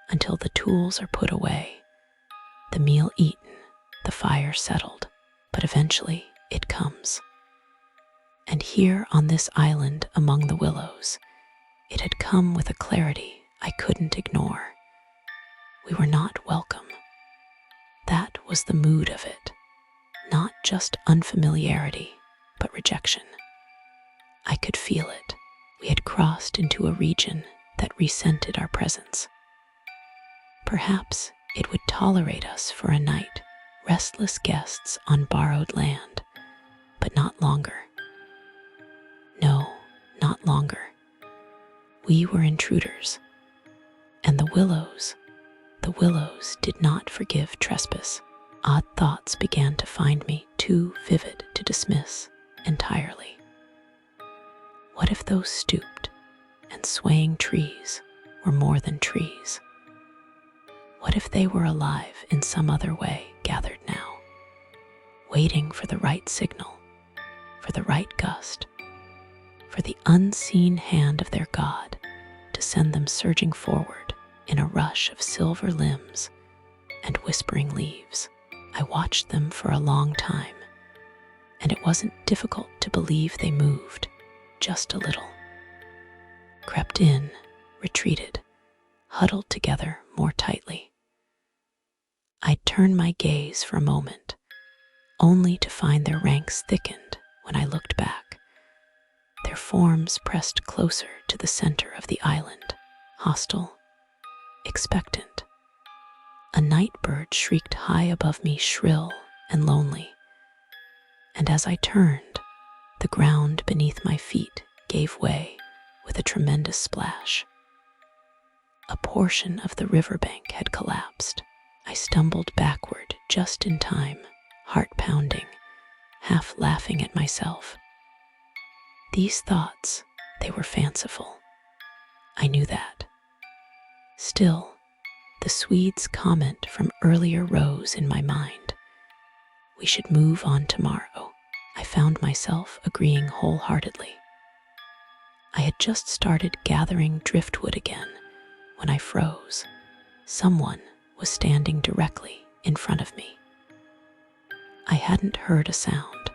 until the tools are put away, the meal eaten, the fire settled, but eventually it comes. And here on this island among the willows, it had come with a clarity I couldn't ignore. We were not welcome. That was the mood of it. Not just unfamiliarity, but rejection. I could feel it. We had crossed into a region that resented our presence. Perhaps it would tolerate us for a night, restless guests on borrowed land, but not longer. No, not longer. We were intruders, and the willows did not forgive trespass. Odd thoughts began to find me too vivid to dismiss entirely. What if those stooped and swaying trees were more than trees? What if they were alive in some other way, gathered now, waiting for the right signal, for the right gust, for the unseen hand of their God to send them surging forward in a rush of silver limbs and whispering leaves? I watched them for a long time, and it wasn't difficult to believe they moved, just a little. Crept in, retreated, huddled together more tightly. I'd turn my gaze for a moment, only to find their ranks thickened when I looked back. Their forms pressed closer to the center of the island, hostile, expectant. A night bird shrieked high above me, shrill and lonely. And as I turned, the ground beneath my feet gave way with a tremendous splash. A portion of the riverbank had collapsed. I stumbled backward just in time, heart pounding, half laughing at myself. These thoughts, they were fanciful. I knew that. Still, the Swede's comment from earlier rose in my mind. We should move on tomorrow. I found myself agreeing wholeheartedly. I had just started gathering driftwood again when I froze. Someone was standing directly in front of me. I hadn't heard a sound.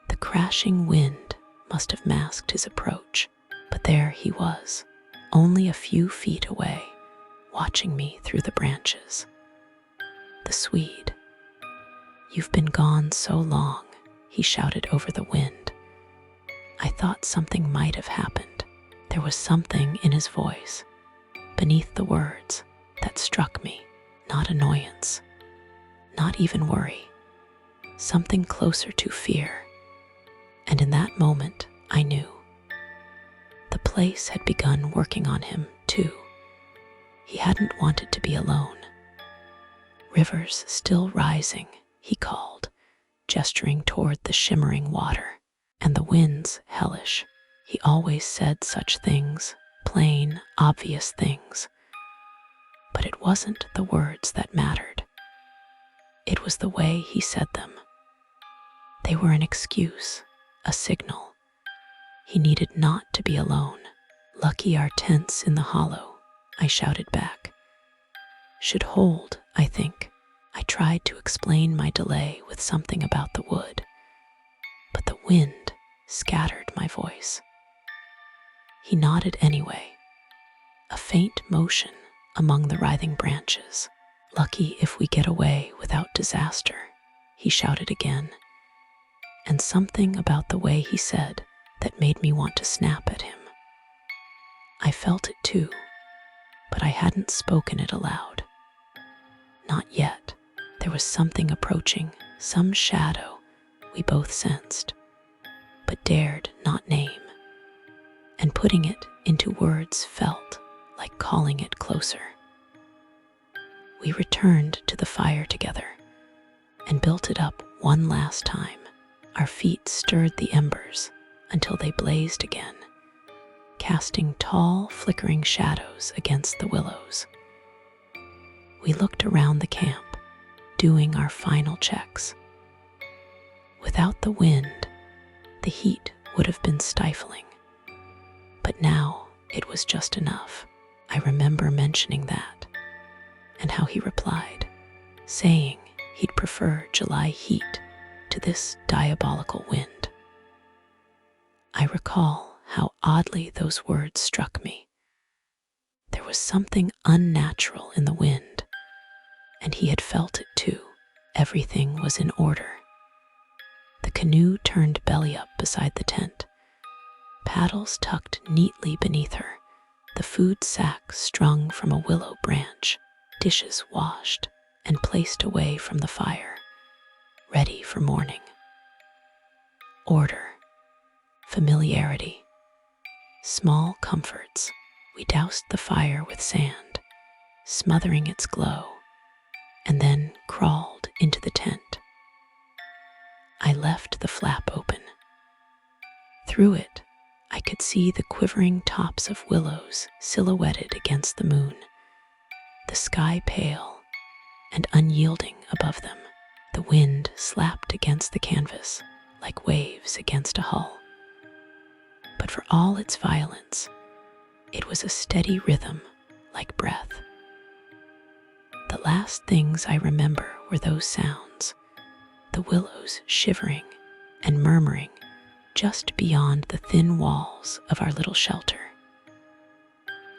The crashing wind must have masked his approach, but there he was, only a few feet away, watching me through the branches. The Swede. "You've been gone so long," he shouted over the wind. I thought something might have happened. There was something in his voice, beneath the words, that struck me. Not annoyance, not even worry, something closer to fear. And in that moment, I knew. The place had begun working on him, too. He hadn't wanted to be alone. Rivers still rising, he called, gesturing toward the shimmering water. And the wind's hellish. He always said such things, plain, obvious things. But it wasn't the words that mattered. It was the way he said them. They were an excuse, a signal. He needed not to be alone. Lucky our tents in the hollow, I shouted back. Should hold, I think. I tried to explain my delay with something about the wood, but the wind scattered my voice. He nodded anyway, a faint motion among the writhing branches. Lucky if we get away without disaster, he shouted again, and something about the way he said that made me want to snap at him. I felt it too, but I hadn't spoken it aloud. Not yet. There was something approaching, some shadow we both sensed, but dared not name. And putting it into words felt like calling it closer. We returned to the fire together and built it up one last time. Our feet stirred the embers until they blazed again, casting tall, flickering shadows against the willows. We looked around the camp, doing our final checks. Without the wind, the heat would have been stifling. But now it was just enough. I remember mentioning that, and how he replied, saying he'd prefer July heat to this diabolical wind. I recall how oddly those words struck me. There was something unnatural in the wind, and he had felt it too. Everything was in order. The canoe turned belly up beside the tent, paddles tucked neatly beneath her, the food sack strung from a willow branch, dishes washed and placed away from the fire, ready for morning. Order, familiarity, small comforts. We doused the fire with sand, smothering its glow, and then crawled into the tent. I left the flap open. Through it, I could see the quivering tops of willows silhouetted against the moon, the sky pale and unyielding above them. The wind slapped against the canvas like waves against a hull. But for all its violence, it was a steady rhythm like breath. The last things I remember were those sounds, the willows shivering and murmuring just beyond the thin walls of our little shelter.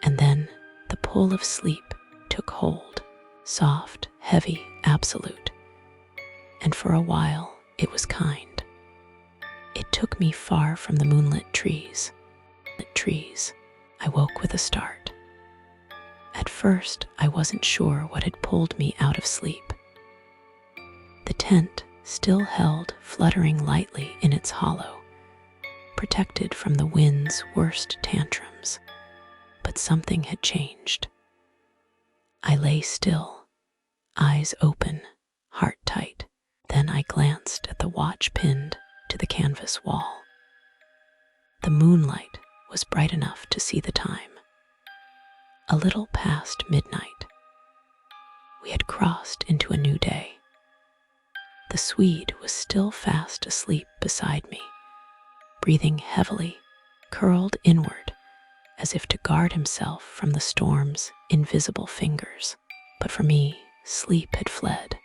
And then the pull of sleep took hold, soft, heavy, absolute. And for a while, it was kind. It took me far from the moonlit trees. I woke with a start. At first, I wasn't sure what had pulled me out of sleep. The tent still held fluttering lightly in its hollow, protected from the wind's worst tantrums, but something had changed. I lay still, eyes open, heart tight. Then I glanced at the watch pinned to the canvas wall. The moonlight was bright enough to see the time. A little past midnight. We had crossed into a new day. The Swede was still fast asleep beside me, breathing heavily, curled inward, as if to guard himself from the storm's invisible fingers. But for me, sleep had fled.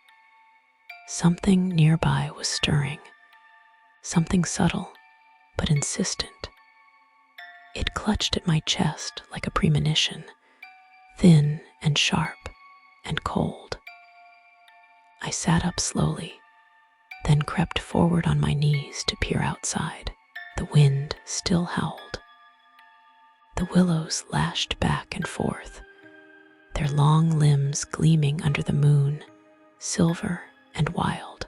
Something nearby was stirring, something subtle but insistent. It clutched at my chest like a premonition, thin and sharp and cold. I sat up slowly, then crept forward on my knees to peer outside. The wind still howled. The willows lashed back and forth, their long limbs gleaming under the moon, silver and wild.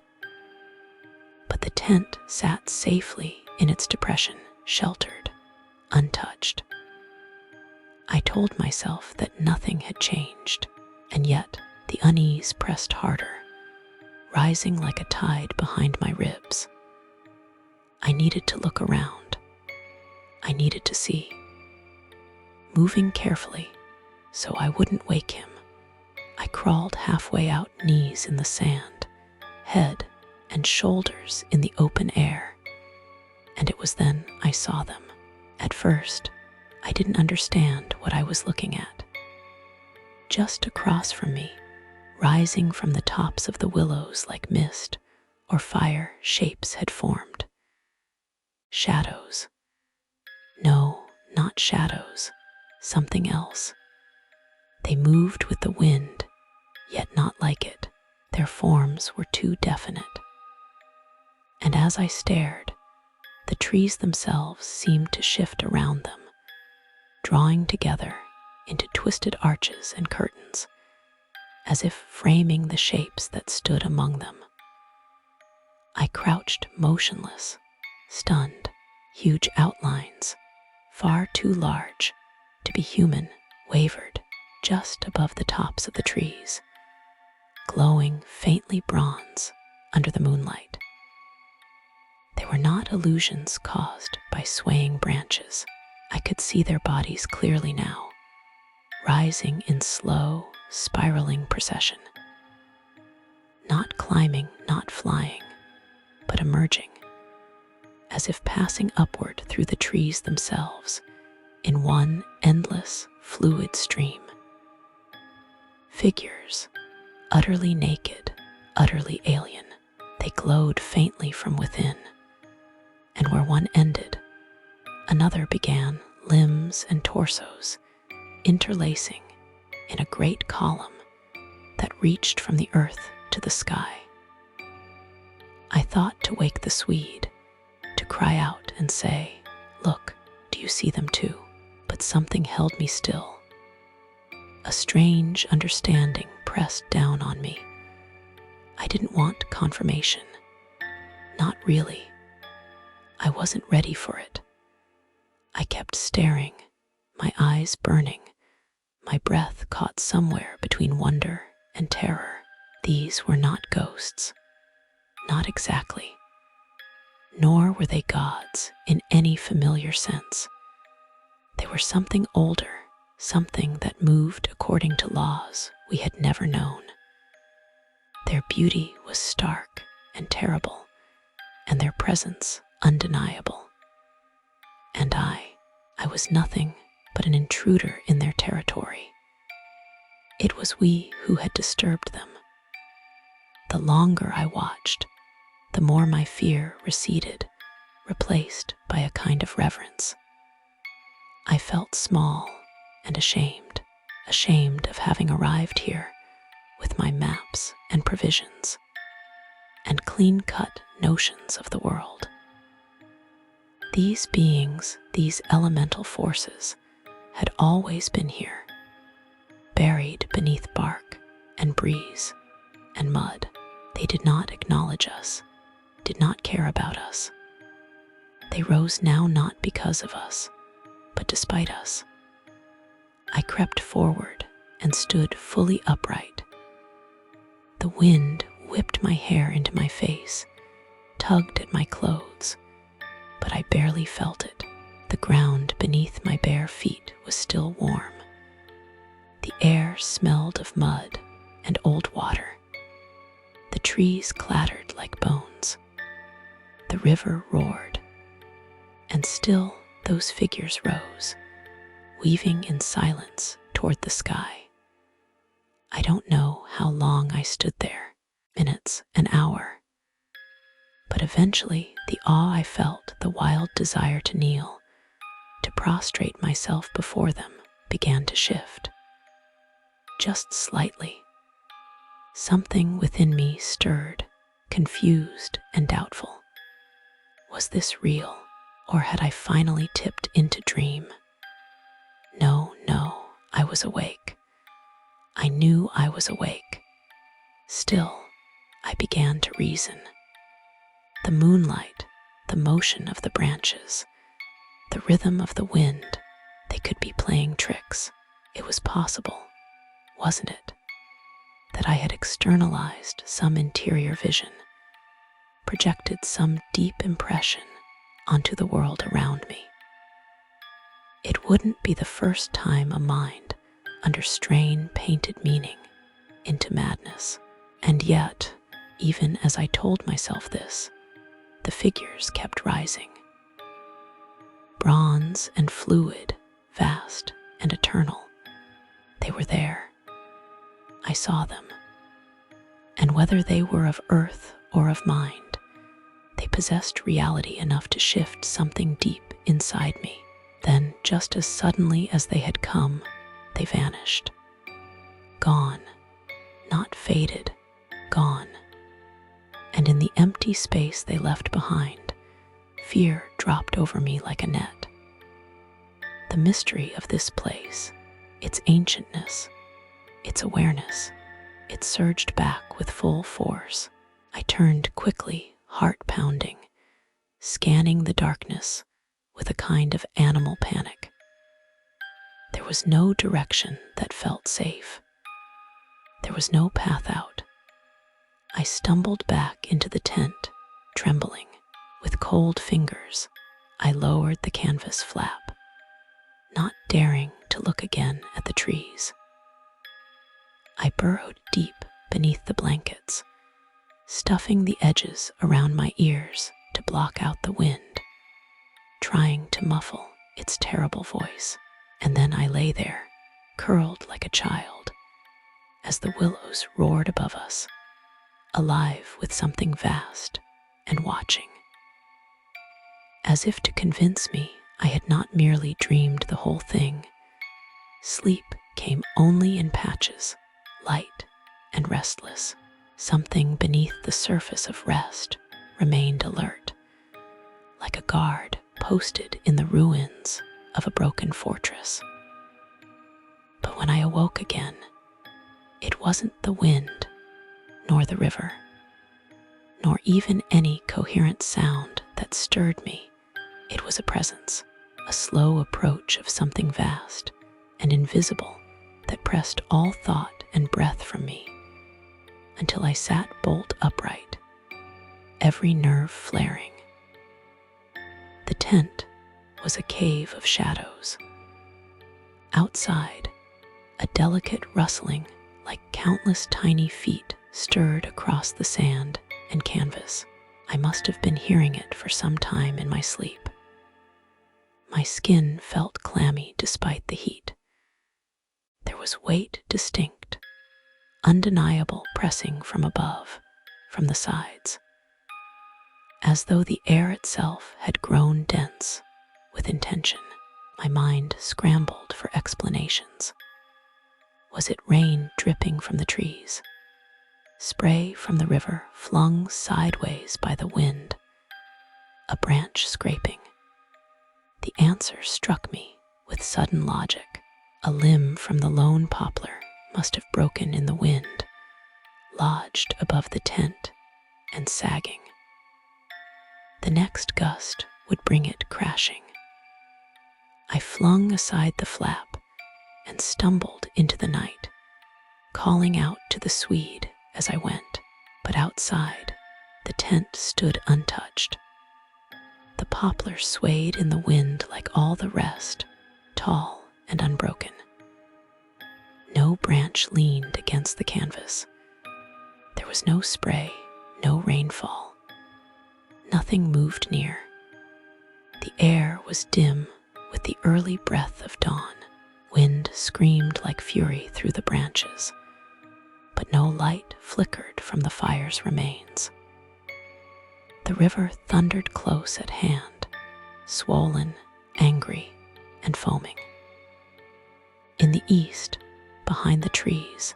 But the tent sat safely in its depression, sheltered, untouched. I told myself that nothing had changed, and yet the unease pressed harder, rising like a tide behind my ribs. I needed to look around. I needed to see. Moving carefully so I wouldn't wake him, I crawled halfway out, knees in the sand, head and shoulders in the open air. And it was then I saw them. At first, I didn't understand what I was looking at. Just across from me, rising from the tops of the willows like mist or fire, shapes had formed. Shadows. No, not shadows. Something else. They moved with the wind, yet not like it. Their forms were too definite. And as I stared, the trees themselves seemed to shift around them, drawing together into twisted arches and curtains, as if framing the shapes that stood among them. I crouched motionless, stunned. Huge outlines, far too large to be human, wavered just above the tops of the trees, glowing faintly bronze under the moonlight. They were not illusions caused by swaying branches. I could see their bodies clearly now, rising in slow, spiraling procession. Not climbing, not flying, but emerging, as if passing upward through the trees themselves in one endless, fluid stream. Figures, utterly naked, utterly alien, they glowed faintly from within, and where one ended, another began, limbs and torsos interlacing in a great column that reached from the earth to the sky. I thought to wake the Swede, to cry out and say, "Look, do you see them too?" But something held me still. A strange understanding pressed down on me. I didn't want confirmation. Not really. I wasn't ready for it. I kept staring, my eyes burning, my breath caught somewhere between wonder and terror. These were not ghosts. Not exactly. Nor were they gods in any familiar sense. They were something older, something that moved according to laws we had never known. Their beauty was stark and terrible, and their presence undeniable. And I was nothing but an intruder in their territory. It was we who had disturbed them. The longer I watched, the more my fear receded, replaced by a kind of reverence. I felt small and ashamed of having arrived here with my maps and provisions and clean-cut notions of the world. These beings, these elemental forces, had always been here, buried beneath bark and breeze and mud. They did not acknowledge us, did not care about us. They rose now not because of us, but despite us. I crept forward and stood fully upright. The wind whipped my hair into my face, tugged at my clothes, but I barely felt it. The ground beneath my bare feet was still warm. The air smelled of mud and old water. The trees clattered like bones. The river roared. And still those figures rose, weaving in silence toward the sky. I don't know how long I stood there, minutes, an hour. But eventually the awe I felt, the wild desire to kneel, to prostrate myself before them, began to shift. Just slightly. Something within me stirred, confused and doubtful. Was this real, or had I finally tipped into dream? No, I was awake. I knew I was awake. Still, I began to reason. The moonlight, the motion of the branches, the rhythm of the wind, they could be playing tricks. It was possible, wasn't it, that that I had externalized some interior vision, projected some deep impression onto the world around me. It wouldn't be the first time a mind under strain painted meaning into madness. And yet, even as I told myself this, the figures kept rising. Bronze and fluid, vast and eternal. They were there. I saw them. And whether they were of earth or of mind, they possessed reality enough to shift something deep inside me. Then, just as suddenly as they had come, they vanished. Gone. Not faded. Gone. And in the empty space they left behind, fear dropped over me like a net. The mystery of this place, its ancientness, its awareness, it surged back with full force. I turned quickly, heart pounding, scanning the darkness with a kind of animal panic. There was no direction that felt safe. There was no path out. I stumbled back into the tent, trembling. With cold fingers, I lowered the canvas flap, not daring to look again at the trees. I burrowed deep beneath the blankets, stuffing the edges around my ears to block out the wind, trying to muffle its terrible voice. And then I lay there, curled like a child, as the willows roared above us, alive with something vast and watching. As if to convince me I had not merely dreamed the whole thing, sleep came only in patches, light and restless. Something beneath the surface of rest remained alert, like a guard posted in the ruins of a broken fortress. But when I awoke again, it wasn't the wind, nor the river, nor even any coherent sound that stirred me. It was a presence, a slow approach of something vast and invisible that pressed all thought and breath from me until I sat bolt upright, every nerve flaring. The tent was a cave of shadows. Outside, a delicate rustling like countless tiny feet stirred across the sand and canvas. I must have been hearing it for some time in my sleep. My skin felt clammy despite the heat. There was weight distinct, undeniable pressing from above, from the sides, as though the air itself had grown dense with intention. My mind scrambled for explanations. Was it rain dripping from the trees? Spray from the river flung sideways by the wind? A branch scraping? The answer struck me with sudden logic. A limb from the lone poplar must have broken in the wind, lodged above the tent and sagging. The next gust would bring it crashing. I flung aside the flap and stumbled into the night, calling out to the Swede as I went. But outside, the tent stood untouched. The poplar swayed in the wind like all the rest, tall and unbroken. No branch leaned against the canvas. There was no spray, no rainfall. Nothing moved near. The air was dim with the early breath of dawn. Wind screamed like fury through the branches, but no light flickered from the fire's remains. The river thundered close at hand, swollen, angry, and foaming. In the east, behind the trees,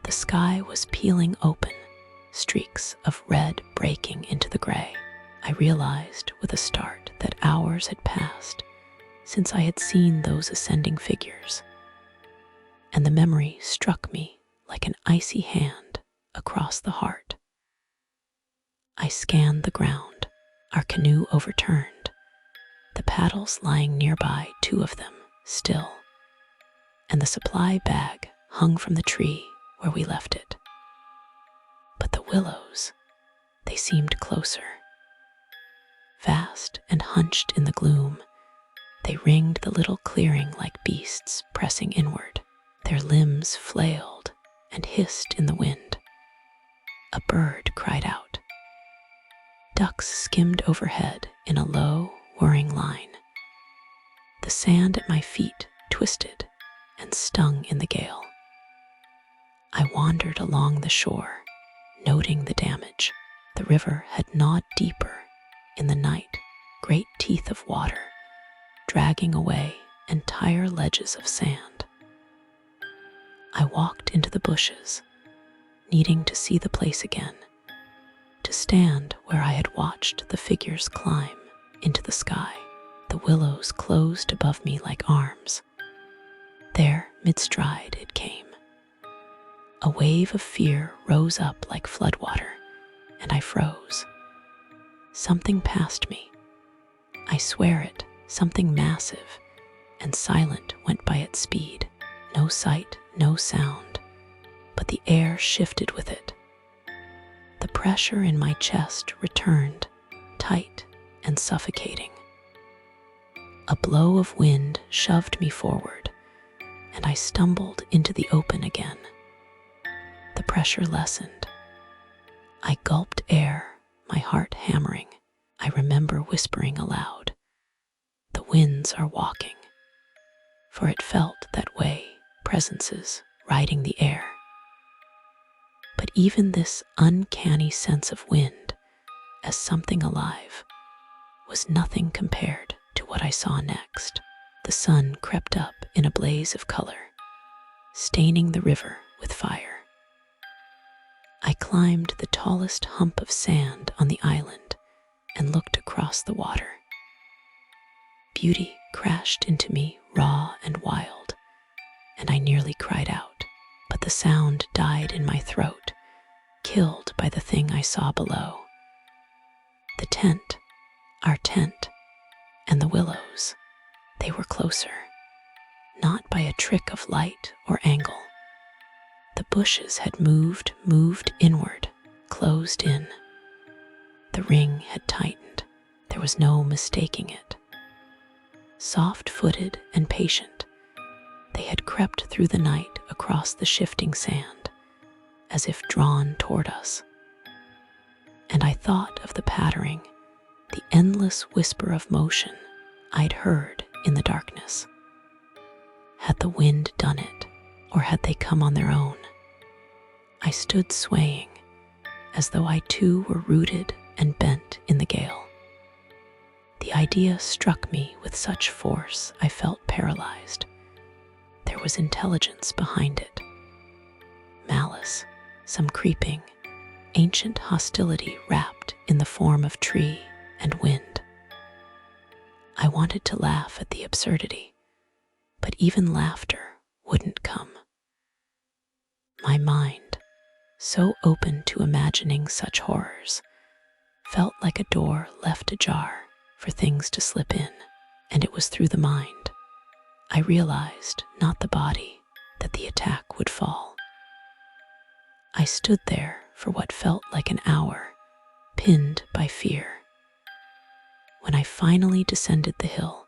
the sky was peeling open, streaks of red breaking into the gray. I realized with a start that hours had passed since I had seen those ascending figures, and the memory struck me like an icy hand across the heart. I scanned the ground, our canoe overturned, the paddles lying nearby, 2 of them still, and the supply bag hung from the tree where we left it. But the willows, they seemed closer. Vast and hunched in the gloom, they ringed the little clearing like beasts pressing inward. Their limbs flailed and hissed in the wind. A bird cried out. Ducks skimmed overhead in a low, whirring line. The sand at my feet twisted and stung in the gale. I wandered along the shore, noting the damage. The river had gnawed deeper in the night, great teeth of water, dragging away entire ledges of sand. I walked into the bushes, needing to see the place again, to stand where I had watched the figures climb into the sky. The willows closed above me like arms. There, mid-stride, it came. A wave of fear rose up like floodwater, and I froze. Something passed me. I swear it, something massive and silent went by its speed. No sight, no sound, but the air shifted with it. The pressure in my chest returned, tight and suffocating. A blow of wind shoved me forward, and I stumbled into the open again. The pressure lessened. I gulped air, my heart hammering. I remember whispering aloud, "The winds are walking," for it felt that way, presences riding the air. But even this uncanny sense of wind, as something alive, was nothing compared to what I saw next. The sun crept up in a blaze of color, staining the river with fire. I climbed the tallest hump of sand on the island and looked across the water. Beauty crashed into me raw and wild, and I nearly cried out, but the sound died in my throat, killed by the thing I saw below. The tent, our tent, and the willows, they were closer, not by a trick of light or angle. The bushes had moved inward, closed in. The ring had tightened. There was no mistaking it. Soft-footed and patient, they had crept through the night across the shifting sand, as if drawn toward us. And I thought of the pattering, the endless whisper of motion I'd heard in the darkness. Had the wind done it, or had they come on their own? I stood swaying, as though I too were rooted and bent in the gale. The idea struck me with such force I felt paralyzed. There was intelligence behind it. Malice, some creeping, ancient hostility wrapped in the form of tree and wind. I wanted to laugh at the absurdity, but even laughter wouldn't come. My mind, so open to imagining such horrors, felt like a door left ajar for things to slip in, and it was through the mind, I realized, not the body, that the attack would fall. I stood there for what felt like an hour, pinned by fear. When I finally descended the hill,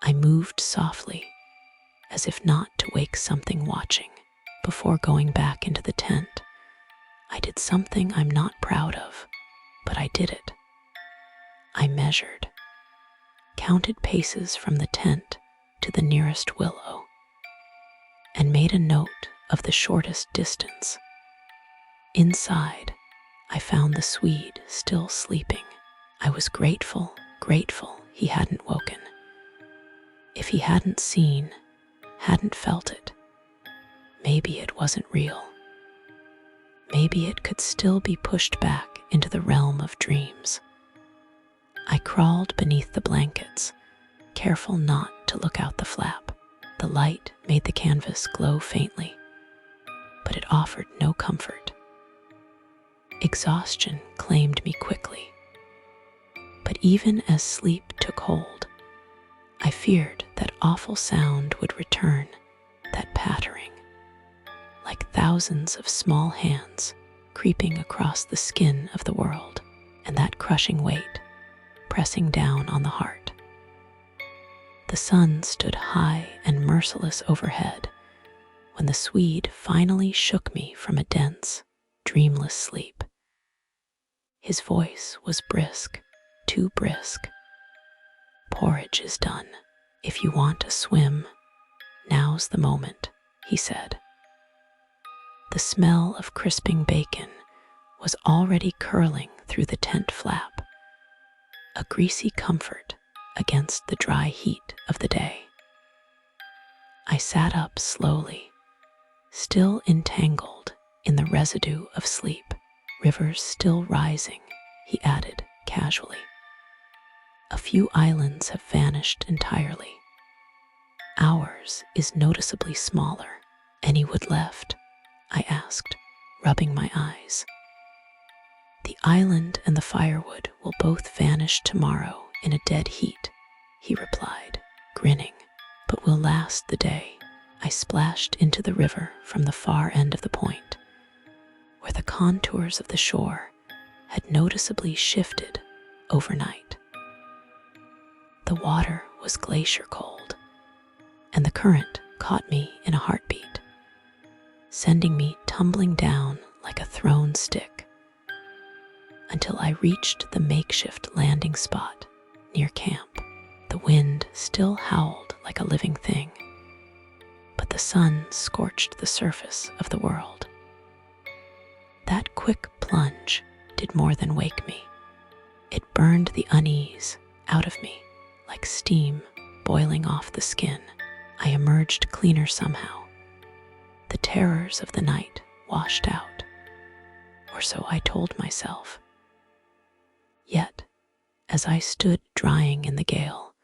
I moved softly, as if not to wake something watching. Before going back into the tent, I did something I'm not proud of, but I did it. I measured, counted paces from the tent to the nearest willow, and made a note of the shortest distance. Inside, I found the Swede still sleeping. I was grateful he hadn't woken. If he hadn't seen, hadn't felt it, maybe it wasn't real. Maybe it could still be pushed back into the realm of dreams. I crawled beneath the blankets, careful not to look out the flap. The light made the canvas glow faintly, but it offered no comfort. Exhaustion claimed me quickly. But even as sleep took hold, I feared that awful sound would return, that pattering, like thousands thousands of small hands creeping across the skin of the world, and that crushing weight pressing down on the heart. The sun stood high and merciless overhead when the Swede finally shook me from a dense, dreamless sleep. His voice was brisk, too brisk. "Porridge is done. If you want a swim, now's the moment," he said. The smell of crisping bacon was already curling through the tent flap, a greasy comfort against the dry heat of the day. I sat up slowly, still entangled in the residue of sleep. "Rivers still rising," he added casually. "A few islands have vanished entirely. Ours is noticeably smaller." "Any wood left?" I asked, rubbing my eyes. "The island and the firewood will both vanish tomorrow in a dead heat," he replied, grinning. "But we'll last the day." I splashed into the river from the far end of the point, where the contours of the shore had noticeably shifted overnight. The water was glacier cold, and the current caught me in a heartbeat, sending me tumbling down like a thrown stick, until I reached the makeshift landing spot near camp. The wind still howled like a living thing, but the sun scorched the surface of the world. That quick plunge did more than wake me. It burned the unease out of me like steam boiling off the skin. I emerged cleaner somehow. The terrors of the night washed out, or so I told myself. Yet, as I stood drying in the gale,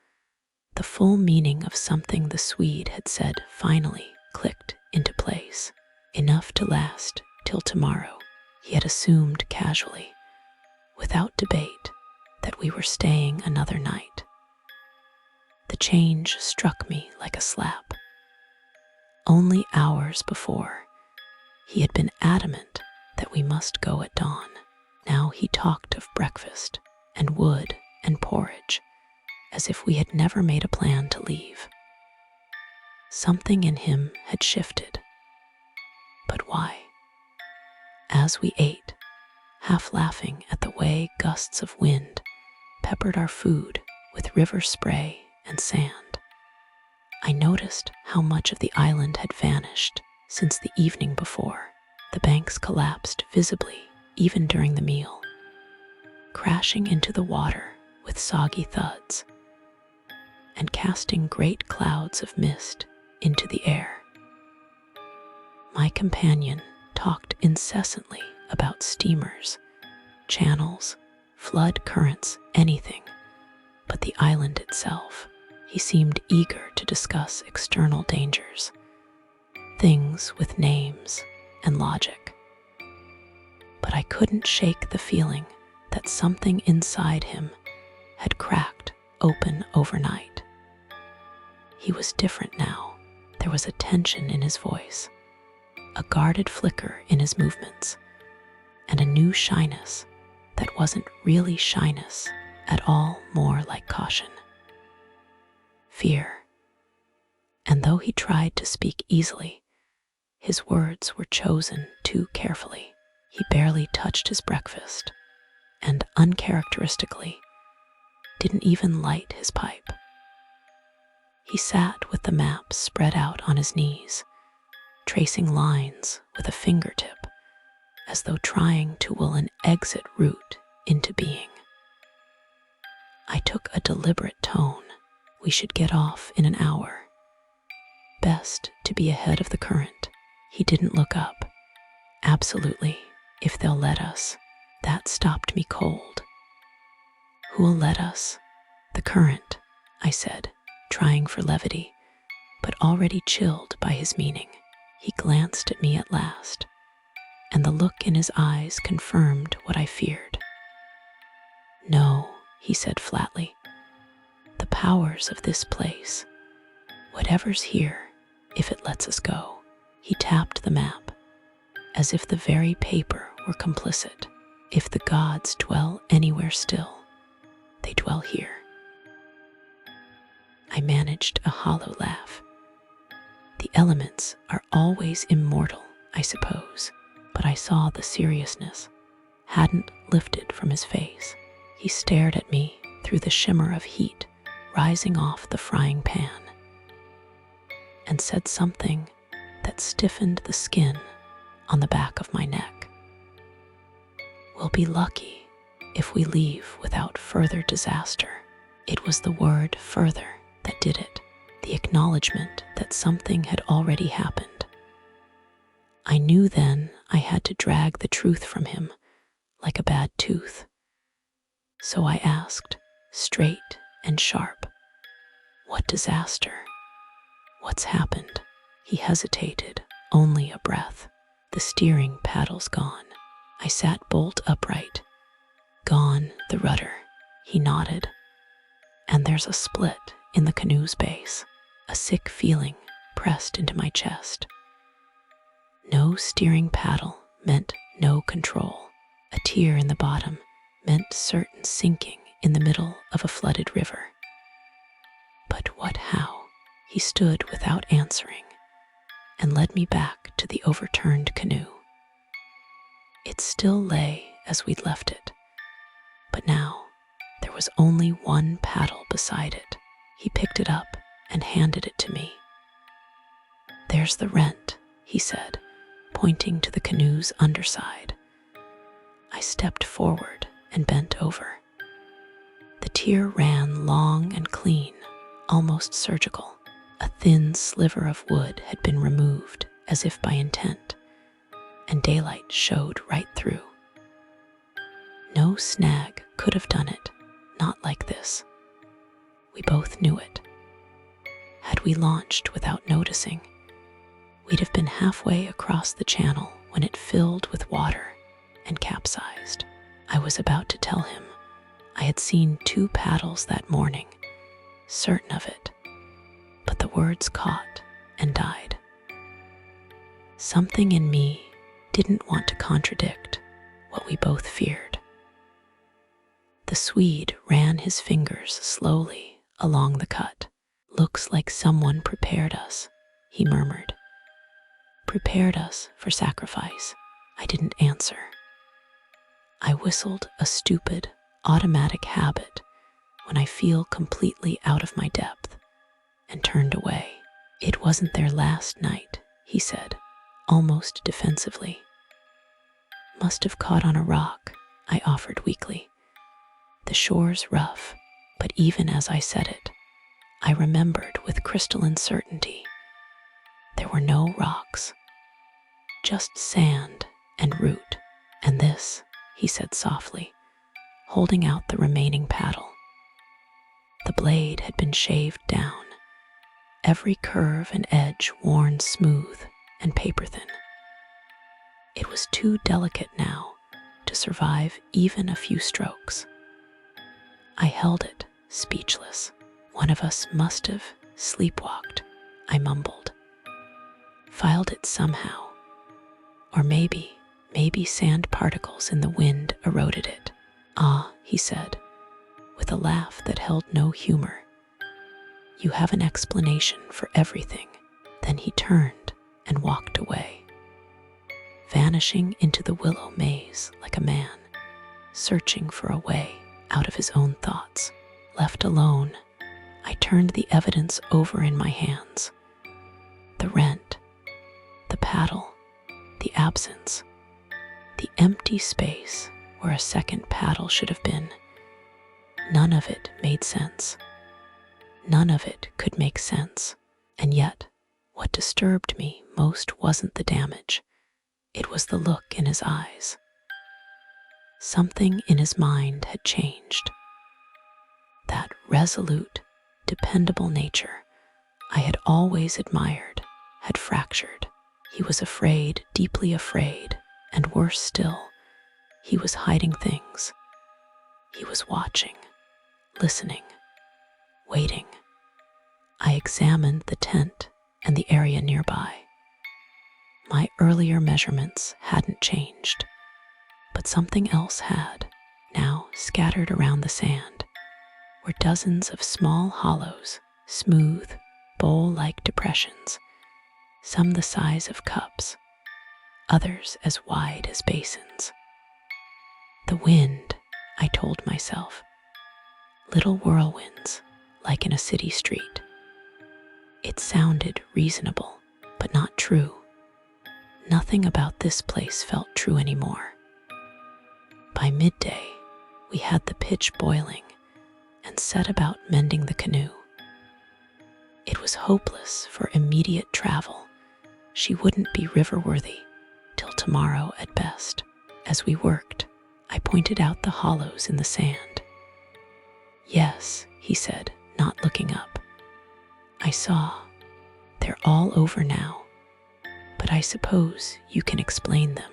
the full meaning of something the Swede had said finally clicked into place. Enough to last till tomorrow, he had assumed casually, without debate, that we were staying another night. The change struck me like a slap. Only hours before, he had been adamant that we must go at dawn. Now he talked of breakfast and wood and porridge, as if we had never made a plan to leave. Something in him had shifted. But why? As we ate, half laughing at the way gusts of wind peppered our food with river spray and sand, I noticed how much of the island had vanished since the evening before. The banks collapsed visibly even during the meal, crashing into the water with soggy thuds and casting great clouds of mist into the air. My companion talked incessantly about steamers, channels, flood currents, anything but the island itself. He seemed eager to discuss external dangers, things with names and logic. But I couldn't shake the feeling that something inside him had cracked open overnight. He was different now. There was a tension in his voice, a guarded flicker in his movements, and a new shyness that wasn't really shyness at all, more like caution. Fear. And though he tried to speak easily, his words were chosen too carefully. He barely touched his breakfast, and uncharacteristically, didn't even light his pipe. He sat with the map spread out on his knees, tracing lines with a fingertip, as though trying to will an exit route into being. I took a deliberate tone. We should get off in an hour. Best to be ahead of the current. He didn't look up. Absolutely, if they'll let us. That stopped me cold. Who'll let us? The current, I said, trying for levity, but already chilled by his meaning. He glanced at me at last, and the look in his eyes confirmed what I feared. No, he said flatly. The powers of this place, whatever's here, if it lets us go. He tapped the map, as if the very paper were complicit. If the gods dwell anywhere still, they dwell here. I managed a hollow laugh. The elements are always immortal, I suppose, but I saw the seriousness hadn't lifted from his face. He stared at me through the shimmer of heat rising off the frying pan and said something that stiffened the skin on the back of my neck. We'll be lucky if we leave without further disaster. It was the word further that did it, the acknowledgement that something had already happened. I knew then I had to drag the truth from him like a bad tooth. So I asked, straight and sharp, "What disaster? What's happened?" He hesitated, only a breath. "The steering paddle's gone." I sat bolt upright. "Gone, the rudder," he nodded. "And there's a split in the canoe's base." A sick feeling pressed into my chest. No steering paddle meant no control. A tear in the bottom meant certain sinking in the middle of a flooded river. But what, how? He stood without answering and led me back to the overturned canoe. It still lay as we'd left it, but now there was only one paddle beside it. He picked it up and handed it to me. "There's the rent," he said, pointing to the canoe's underside. I stepped forward and bent over. The tear ran long and clean, almost surgical. A thin sliver of wood had been removed as if by intent, and daylight showed right through. No snag could have done it, not like this. We both knew it. Had we launched without noticing, we'd have been halfway across the channel when it filled with water and capsized. I was about to tell him I had seen 2 paddles that morning, certain of it, but the words caught and died. Something in me didn't want to contradict what we both feared. The Swede ran his fingers slowly along the cut. "Looks like someone prepared us," he murmured. "Prepared us for sacrifice." I didn't answer. I whistled a stupid, automatic habit when I feel completely out of my depth, and turned away. "It wasn't there last night," he said, almost defensively. "Must have caught on a rock," I offered weakly. "The shore's rough," but even as I said it, I remembered with crystalline certainty. There were no rocks, just sand and root. "And this," he said softly, holding out the remaining paddle. The blade had been shaved down, every curve and edge worn smooth and paper-thin. It was too delicate now to survive even a few strokes. I held it, speechless. "One of us must have sleepwalked," I mumbled. "Filed it somehow. Or maybe sand particles in the wind eroded it." "Ah," he said, with a laugh that held no humor. "You have an explanation for everything." Then he turned and walked away, vanishing into the willow maze like a man, searching for a way out of his own thoughts. Left alone, I turned the evidence over in my hands. The rent, the paddle, the absence, the empty space where a second paddle should have been. None of it made sense. None of it could make sense. And yet, what disturbed me most wasn't the damage. It was the look in his eyes. Something in his mind had changed. That resolute, dependable nature I had always admired had fractured. He was afraid, deeply afraid, and worse still, he was hiding things. He was watching, listening, waiting. I examined the tent and the area nearby. My earlier measurements hadn't changed, but something else had. Now, scattered around the sand, were dozens of small hollows, smooth, bowl-like depressions, some the size of cups, others as wide as basins. The wind, I told myself, little whirlwinds, like in a city street. It sounded reasonable, but not true. Nothing about this place felt true anymore. By midday, we had the pitch boiling and set about mending the canoe. It was hopeless for immediate travel. She wouldn't be river-worthy till tomorrow at best. As we worked, I pointed out the hollows in the sand. "Yes," he said, not looking up. "I saw. They're all over now. But I suppose you can explain them."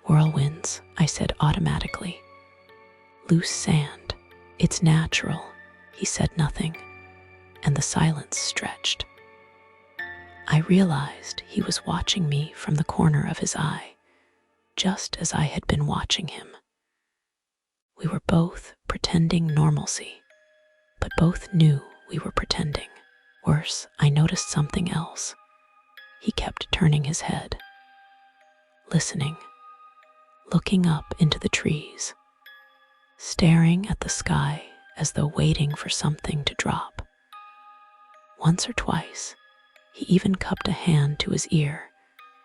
"Whirlwinds," I said automatically. "Loose sand. It's natural." He said nothing, and the silence stretched. I realized he was watching me from the corner of his eye, just as I had been watching him. We were both pretending normalcy, but both knew we were pretending. Worse, I noticed something else. He kept turning his head, listening, looking up into the trees, staring at the sky as though waiting for something to drop. Once or twice, he even cupped a hand to his ear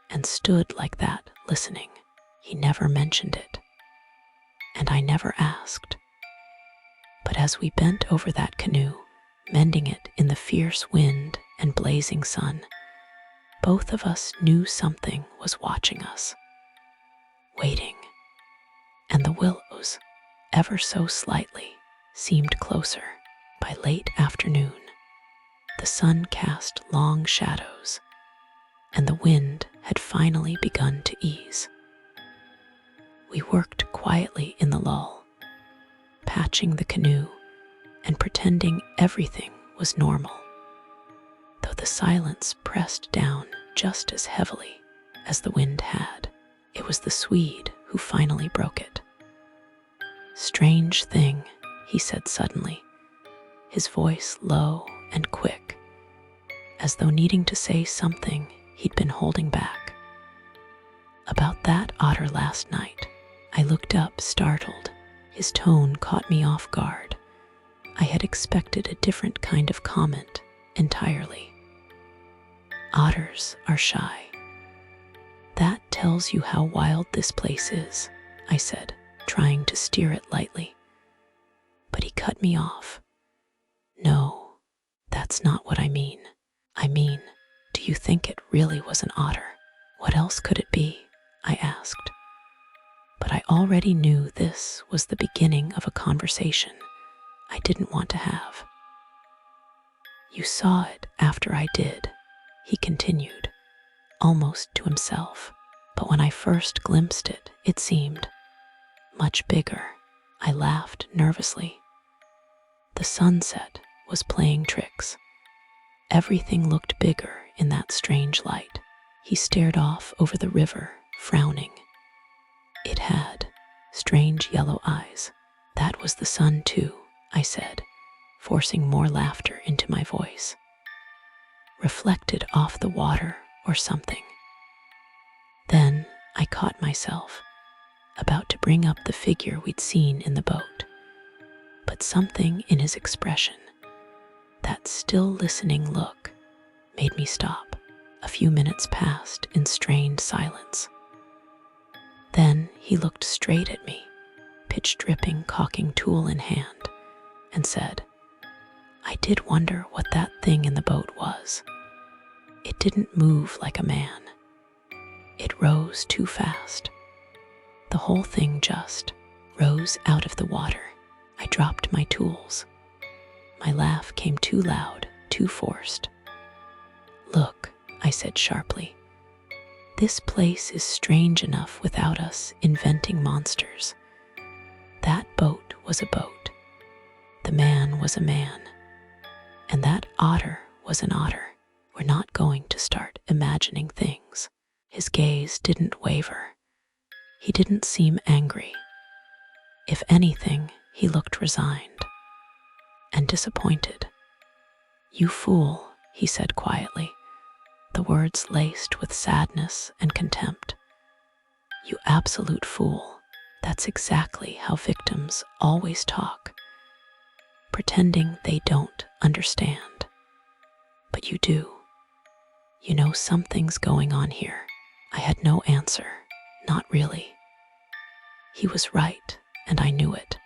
and stood like that, listening. He never mentioned it, and I never asked. But as we bent over that canoe, mending it in the fierce wind and blazing sun, both of us knew something was watching us, waiting, and the willows, ever so slightly, seemed closer. By late afternoon, the sun cast long shadows, and the wind had finally begun to ease. We worked quietly in the lull, patching the canoe and pretending everything was normal, though the silence pressed down just as heavily as the wind had. It was the Swede who finally broke it. "Strange thing," he said suddenly, his voice low and quick, as though needing to say something he'd been holding back. "About that otter last night." I looked up, startled. His tone caught me off guard. I had expected a different kind of comment entirely. "Otters are shy. That tells you how wild this place is," I said, trying to steer it lightly. But he cut me off. "No, that's not what I mean. I mean, do you think it really was an otter?" "What else could it be?" I asked. But I already knew this was the beginning of a conversation I didn't want to have. "You saw it after I did," he continued, almost to himself. "But when I first glimpsed it, it seemed much bigger." I laughed nervously. The sunset was playing tricks. Everything looked bigger in that strange light. He stared off over the river, frowning. It had strange yellow eyes. "That was the sun too," I said, forcing more laughter into my voice. "Reflected off the water or something." Then I caught myself, about to bring up the figure we'd seen in the boat. But something in his expression, that still listening look, made me stop. A few minutes passed in strained silence. Then he looked straight at me, pitch-dripping caulking tool in hand, and said, "I did wonder what that thing in the boat was. It didn't move like a man. It rose too fast. The whole thing just rose out of the water." I dropped my tools. My laugh came too loud, too forced. "Look," I said sharply, "this place is strange enough without us inventing monsters. That boat was a boat. The man was a man. And that otter was an otter. We're not going to start imagining things." His gaze didn't waver. He didn't seem angry. If anything, he looked resigned and disappointed. "You fool," he said quietly, the words laced with sadness and contempt. "You absolute fool. That's exactly how victims always talk, pretending they don't understand. But you do. You know something's going on here." I had no answer. Not really. He was right, and I knew it.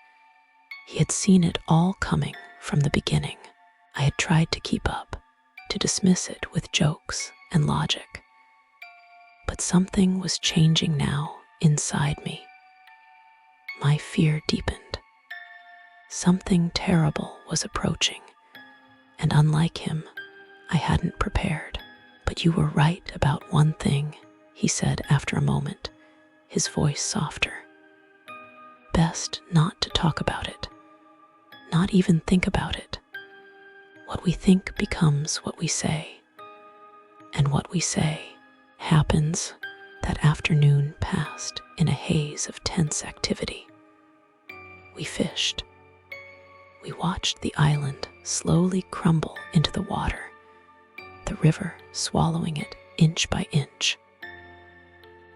He had seen it all coming from the beginning. I had tried to keep up, to dismiss it with jokes and logic. But something was changing now inside me. My fear deepened. Something terrible was approaching, and unlike him, I hadn't prepared. "But you were right about one thing," he said after a moment, his voice softer. "Best not to talk about it, not even think about it. What we think becomes what we say, and what we say happens." That afternoon passed in a haze of tense activity. We fished. We watched the island slowly crumble into the water, the river swallowing it inch by inch.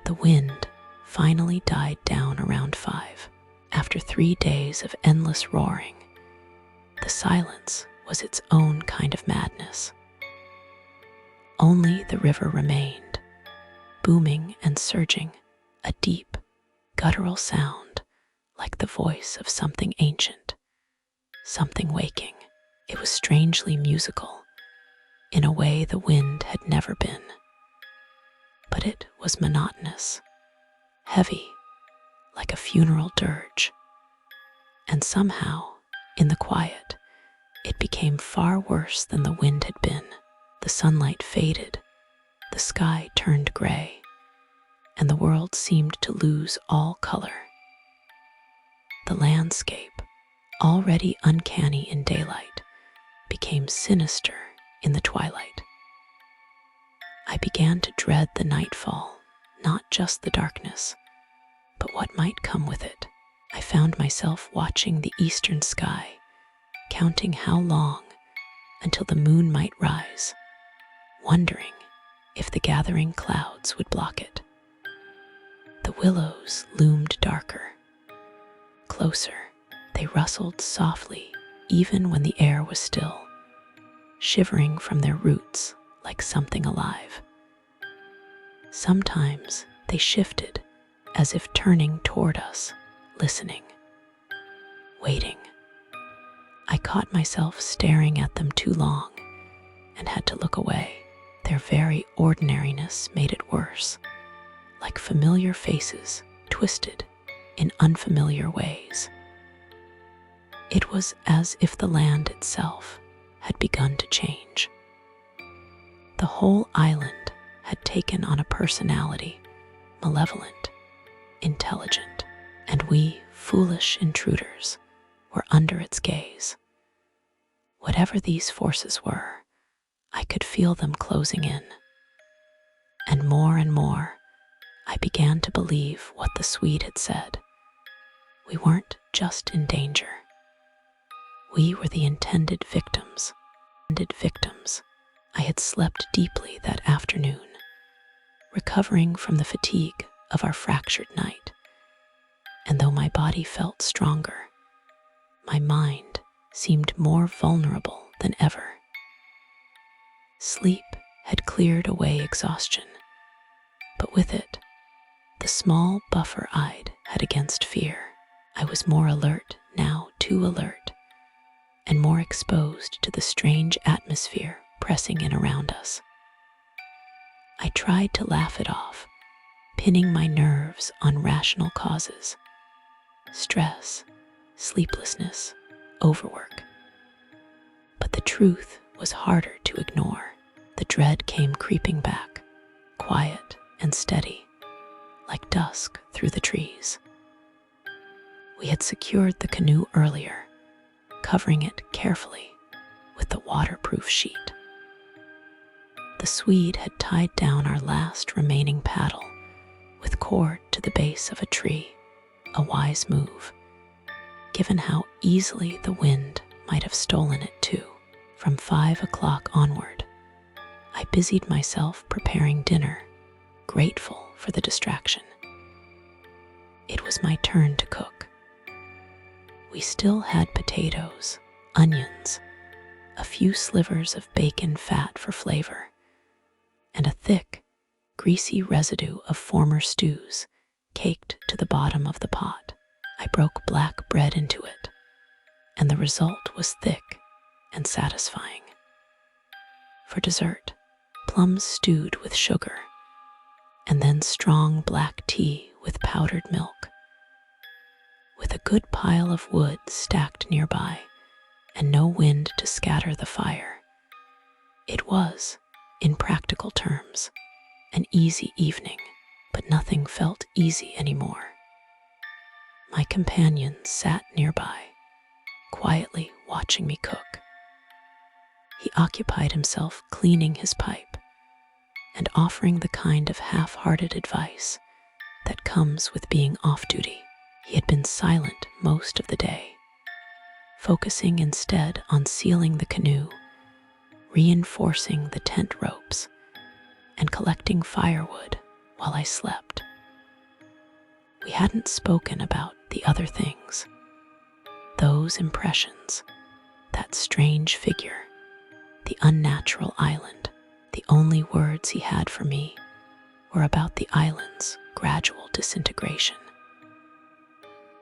The wind finally died down around 5. After 3 days of endless roaring, the silence was its own kind of madness. Only the river remained, booming and surging, a deep, guttural sound like the voice of something ancient, something waking. It was strangely musical, in a way the wind had never been. But it was monotonous, heavy, like a funeral dirge. And somehow, in the quiet, it became far worse than the wind had been. The sunlight faded, the sky turned gray, and the world seemed to lose all color. The landscape, already uncanny in daylight, became sinister in the twilight. I began to dread the nightfall, not just the darkness, but what might come with it. I found myself watching the eastern sky, counting how long until the moon might rise, wondering if the gathering clouds would block it. The willows loomed darker. Closer, they rustled softly even when the air was still, shivering from their roots like something alive. Sometimes they shifted as if turning toward us, listening, waiting. I caught myself staring at them too long and had to look away. Their very ordinariness made it worse, like familiar faces twisted in unfamiliar ways. It was as if the land itself had begun to change. The whole island had taken on a personality, malevolent, intelligent, and we, foolish intruders, were under its gaze. Whatever these forces were, I could feel them closing in. And more, I began to believe what the Swede had said. We weren't just in danger. We were the intended victims. I had slept deeply that afternoon, recovering from the fatigue of our fractured night. And though my body felt stronger, my mind seemed more vulnerable than ever. Sleep had cleared away exhaustion, but with it, the small buffer I'd had against fear. I was more alert now, too alert, and more exposed to the strange atmosphere pressing in around us. I tried to laugh it off, pinning my nerves on rational causes: stress, sleeplessness, overwork. But the truth was harder to ignore. The dread came creeping back, quiet and steady, like dusk through the trees. We had secured the canoe earlier, covering it carefully with the waterproof sheet. The Swede had tied down our last remaining paddle with cord to the base of a tree, a wise move, given how easily the wind might have stolen it too. From 5 o'clock onward, I busied myself preparing dinner, grateful for the distraction. It was my turn to cook. We still had potatoes, onions, a few slivers of bacon fat for flavor, and a thick, greasy residue of former stews caked to the bottom of the pot. I broke black bread into it, and the result was thick and satisfying. For dessert, plums stewed with sugar, and then strong black tea with powdered milk. With a good pile of wood stacked nearby and no wind to scatter the fire, it was, in practical terms, an easy evening, but nothing felt easy anymore. My companion sat nearby, quietly watching me cook. He occupied himself cleaning his pipe and offering the kind of half-hearted advice that comes with being off-duty. He had been silent most of the day, focusing instead on sealing the canoe, reinforcing the tent ropes, and collecting firewood while I slept. We hadn't spoken about the other things, those impressions, that strange figure, the unnatural island. The only words he had for me were about the island's gradual disintegration.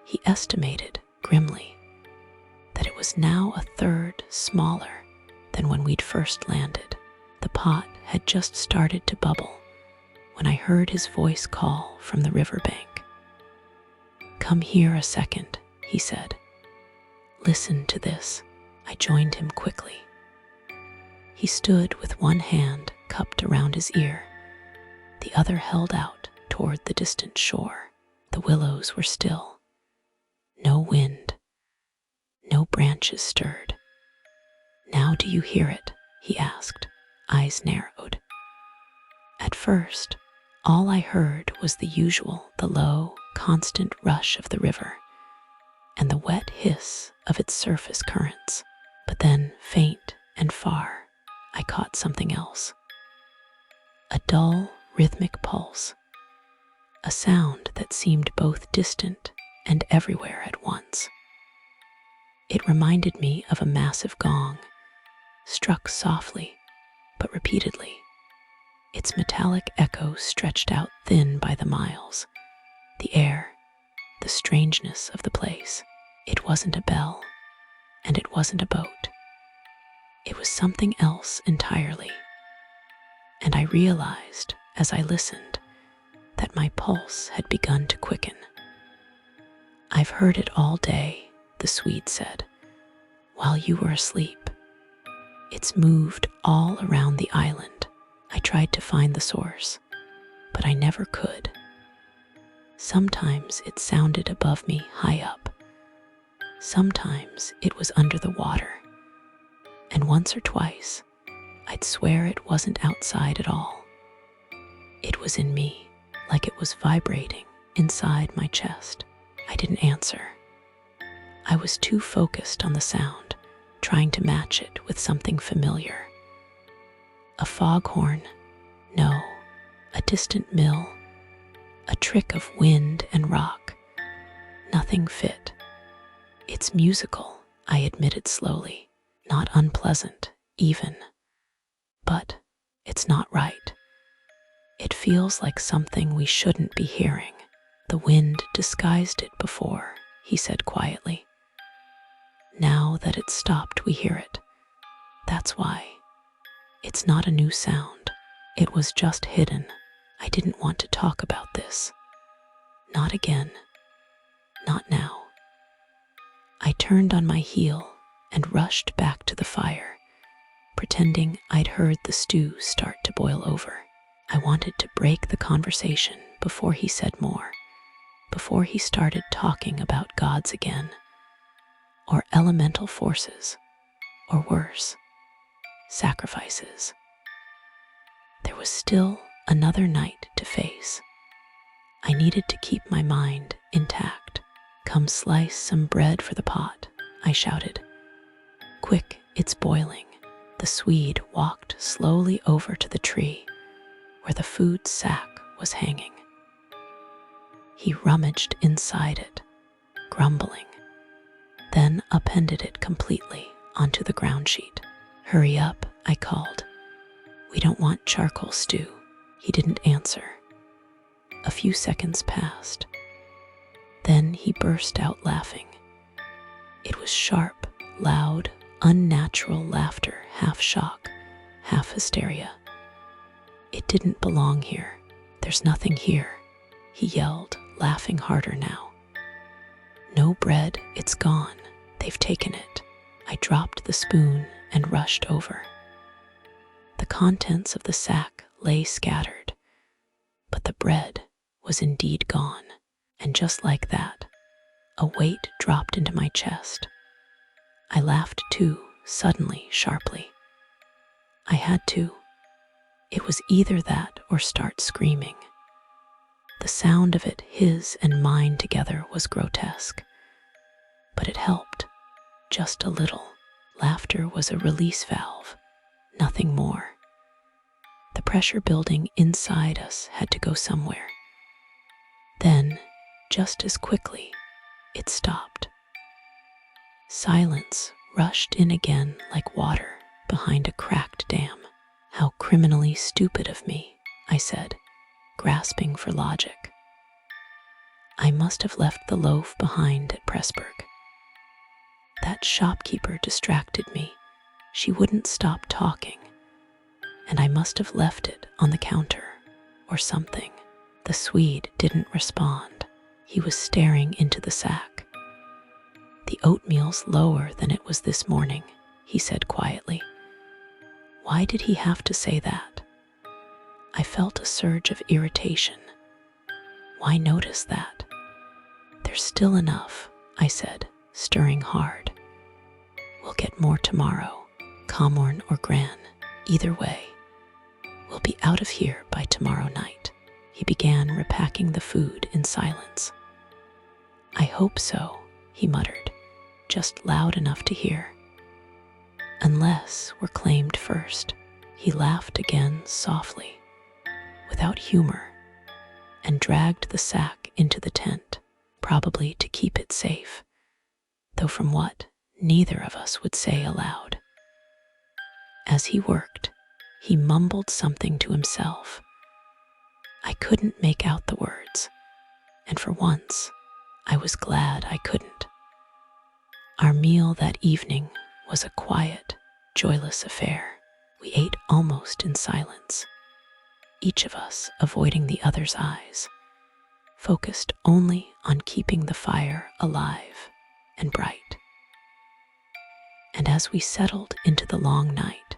He estimated, grimly, that it was now a third smaller than when we'd first landed. The pot had just started to bubble when I heard his voice call from the riverbank. "Come here a second," he said. "Listen to this." I joined him quickly. He stood with one hand cupped around his ear, the other held out toward the distant shore. The willows were still. No wind. No branches stirred. "Now do you hear it?" he asked, eyes narrowed. At first, all I heard was the low, constant rush of the river and the wet hiss of its surface currents. But then, faint and far, I caught something else. A dull, rhythmic pulse, a sound that seemed both distant and everywhere at once. It reminded me of a massive gong, struck softly but repeatedly, its metallic echo stretched out thin by the miles. The air, the strangeness of the place. It wasn't a bell, and it wasn't a boat. It was something else entirely. And I realized, as I listened, that my pulse had begun to quicken. "I've heard it all day," the Swede said, "while you were asleep. It's moved all around the island. I tried to find the source, but I never could. Sometimes it sounded above me high up. Sometimes it was under the water. And once or twice, I'd swear it wasn't outside at all. It was in me, like it was vibrating inside my chest." I didn't answer. I was too focused on the sound, trying to match it with something familiar. A foghorn? No. A distant mill? A trick of wind and rock? Nothing fit. "It's musical," I admitted slowly. "Not unpleasant, even. But it's not right. It feels like something we shouldn't be hearing." "The wind disguised it before," he said quietly. "Now that it's stopped, we hear it. That's why. It's not a new sound. It was just hidden. I didn't want to talk about this. Not again. Not now." I turned on my heel and rushed back to the fire, pretending I'd heard the stew start to boil over. I wanted to break the conversation before he said more, before he started talking about gods again, or elemental forces, or worse, sacrifices. There was still another night to face. I needed to keep my mind intact. "Come slice some bread for the pot," I shouted. "Quick, it's boiling." The Swede walked slowly over to the tree where the food sack was hanging. He rummaged inside it, grumbling, then appended it completely onto the ground sheet. "Hurry up," I called. "We don't want charcoal stew." He didn't answer. A few seconds passed. Then he burst out laughing. It was sharp, loud, unnatural laughter, half shock, half hysteria. "It didn't belong here. There's nothing here," he yelled, laughing harder now. "No bread, it's gone. They've taken it." I dropped the spoon and rushed over. The contents of the sack lay scattered, but the bread was indeed gone. And just like that, a weight dropped into my chest. I laughed too, suddenly, sharply. I had to. It was either that or start screaming. The sound of it, his and mine together, was grotesque. But it helped, just a little. Laughter was a release valve, nothing more. The pressure building inside us had to go somewhere. Then, just as quickly, it stopped. Silence rushed in again like water behind a cracked dam. "How criminally stupid of me," I said, grasping for logic. "I must have left the loaf behind at Pressburg. That shopkeeper distracted me. She wouldn't stop talking, and I must have left it on the counter or something." The Swede didn't respond. He was staring into the sack. "The oatmeal's lower than it was this morning," he said quietly. Why did he have to say that? I felt a surge of irritation. Why notice that? "There's still enough," I said, stirring hard. "We'll get more tomorrow, Comorn or Gran. Either way, we'll be out of here by tomorrow night." He began repacking the food in silence. "I hope so," he muttered, just loud enough to hear. "Unless we're claimed first." He laughed again softly, without humor, and dragged the sack into the tent, probably to keep it safe, though from what neither of us would say aloud. As he worked, he mumbled something to himself. I couldn't make out the words, and for once, I was glad I couldn't. Our meal that evening was a quiet, joyless affair. We ate almost in silence, each of us avoiding the other's eyes, focused only on keeping the fire alive and bright. And as we settled into the long night,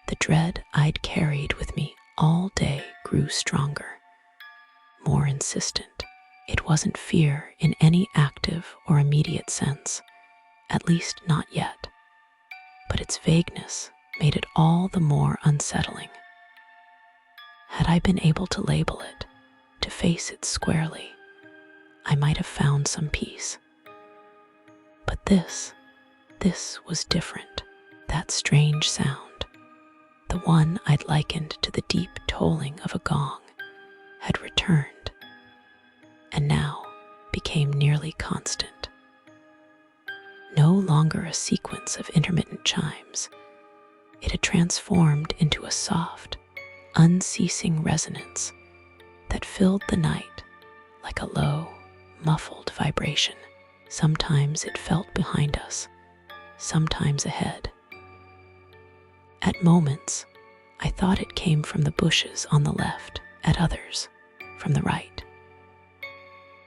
the dread I'd carried with me all day grew stronger, more insistent. It wasn't fear in any active or immediate sense, at least not yet, but its vagueness made it all the more unsettling. Had I been able to label it, to face it squarely, I might have found some peace. But this was different. That strange sound, the one I'd likened to the deep tolling of a gong, had returned, and now became nearly constant. No longer a sequence of intermittent chimes, it had transformed into a soft, unceasing resonance that filled the night like a low, muffled vibration. Sometimes it felt behind us, sometimes ahead. At moments, I thought it came from the bushes on the left, at others, from the right.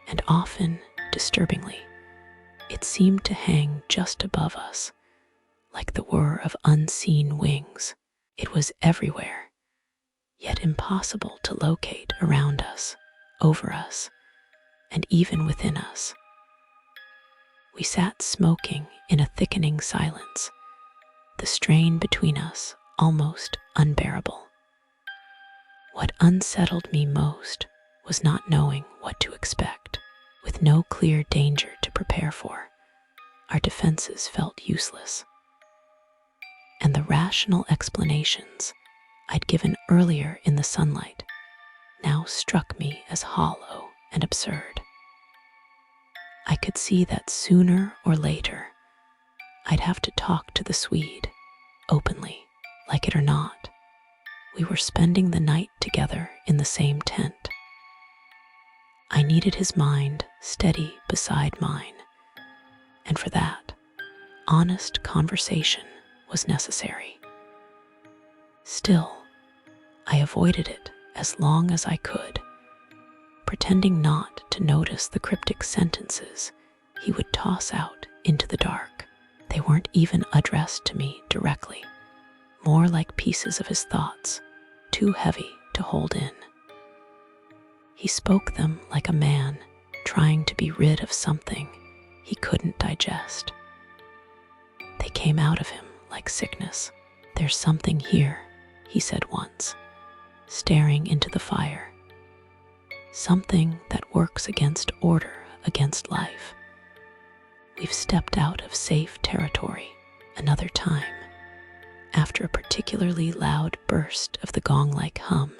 And often, disturbingly, it seemed to hang just above us, like the whir of unseen wings. It was everywhere, yet impossible to locate around us, over us, and even within us. We sat smoking in a thickening silence, the strain between us almost unbearable. What unsettled me most was not knowing what to expect. With no clear danger to prepare for, our defenses felt useless. And the rational explanations I'd given earlier in the sunlight now struck me as hollow and absurd. I could see that sooner or later I'd have to talk to the Swede, openly, like it or not. We were spending the night together in the same tent. I needed his mind steady beside mine, and for that, honest conversation was necessary. Still, I avoided it as long as I could, pretending not to notice the cryptic sentences he would toss out into the dark. They weren't even addressed to me directly, more like pieces of his thoughts, too heavy to hold in. He spoke them like a man trying to be rid of something he couldn't digest. They came out of him like sickness. "There's something here," he said once, staring into the fire. "Something that works against order, against life. We've stepped out of safe territory." Another time, after a particularly loud burst of the gong-like hum,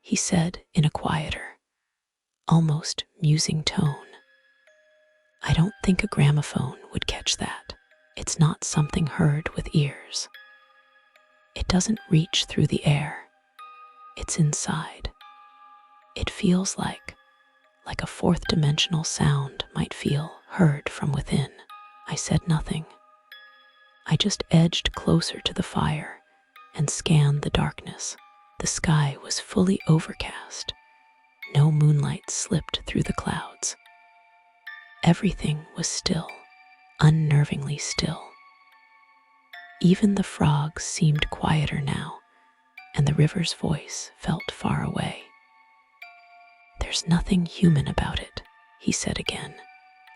he said in a quieter, almost musing tone, "I don't think a gramophone would catch that. It's not something heard with ears. It doesn't reach through the air. It's inside. It feels like a fourth-dimensional sound might feel heard from within." I said nothing. I just edged closer to the fire and scanned the darkness. The sky was fully overcast. No moonlight slipped through the clouds. Everything was still, unnervingly still. Even the frogs seemed quieter now, and the river's voice felt far away. "There's nothing human about it," he said again,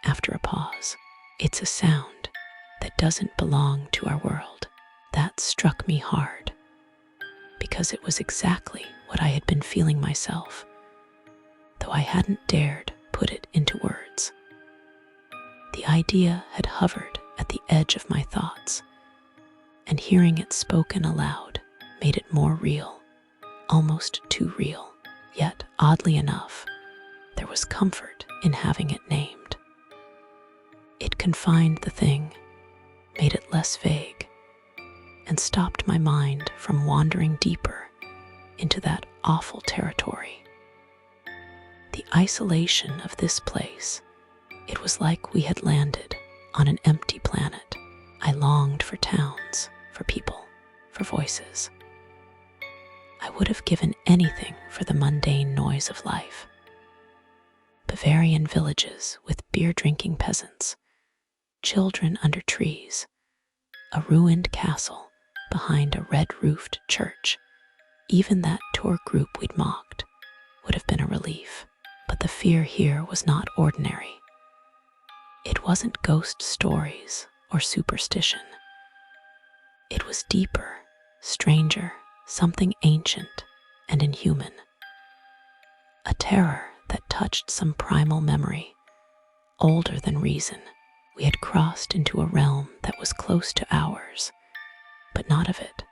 after a pause. "It's a sound that doesn't belong to our world." That struck me hard, because it was exactly what I had been feeling myself, though I hadn't dared put it into words. The idea had hovered at the edge of my thoughts, and hearing it spoken aloud made it more real, almost too real. Yet, oddly enough, there was comfort in having it named. It confined the thing, made it less vague, and stopped my mind from wandering deeper into that awful territory. The isolation of this place, it was like we had landed on an empty planet. I longed for towns, for people, for voices. I would have given anything for the mundane noise of life. Bavarian villages with beer-drinking peasants, children under trees, a ruined castle behind a red-roofed church. Even that tour group we'd mocked would have been a relief. But the fear here was not ordinary. It wasn't ghost stories or superstition. It was deeper, stranger, something ancient and inhuman. A terror that touched some primal memory, older than reason. We had crossed into a realm that was close to ours, but not of it.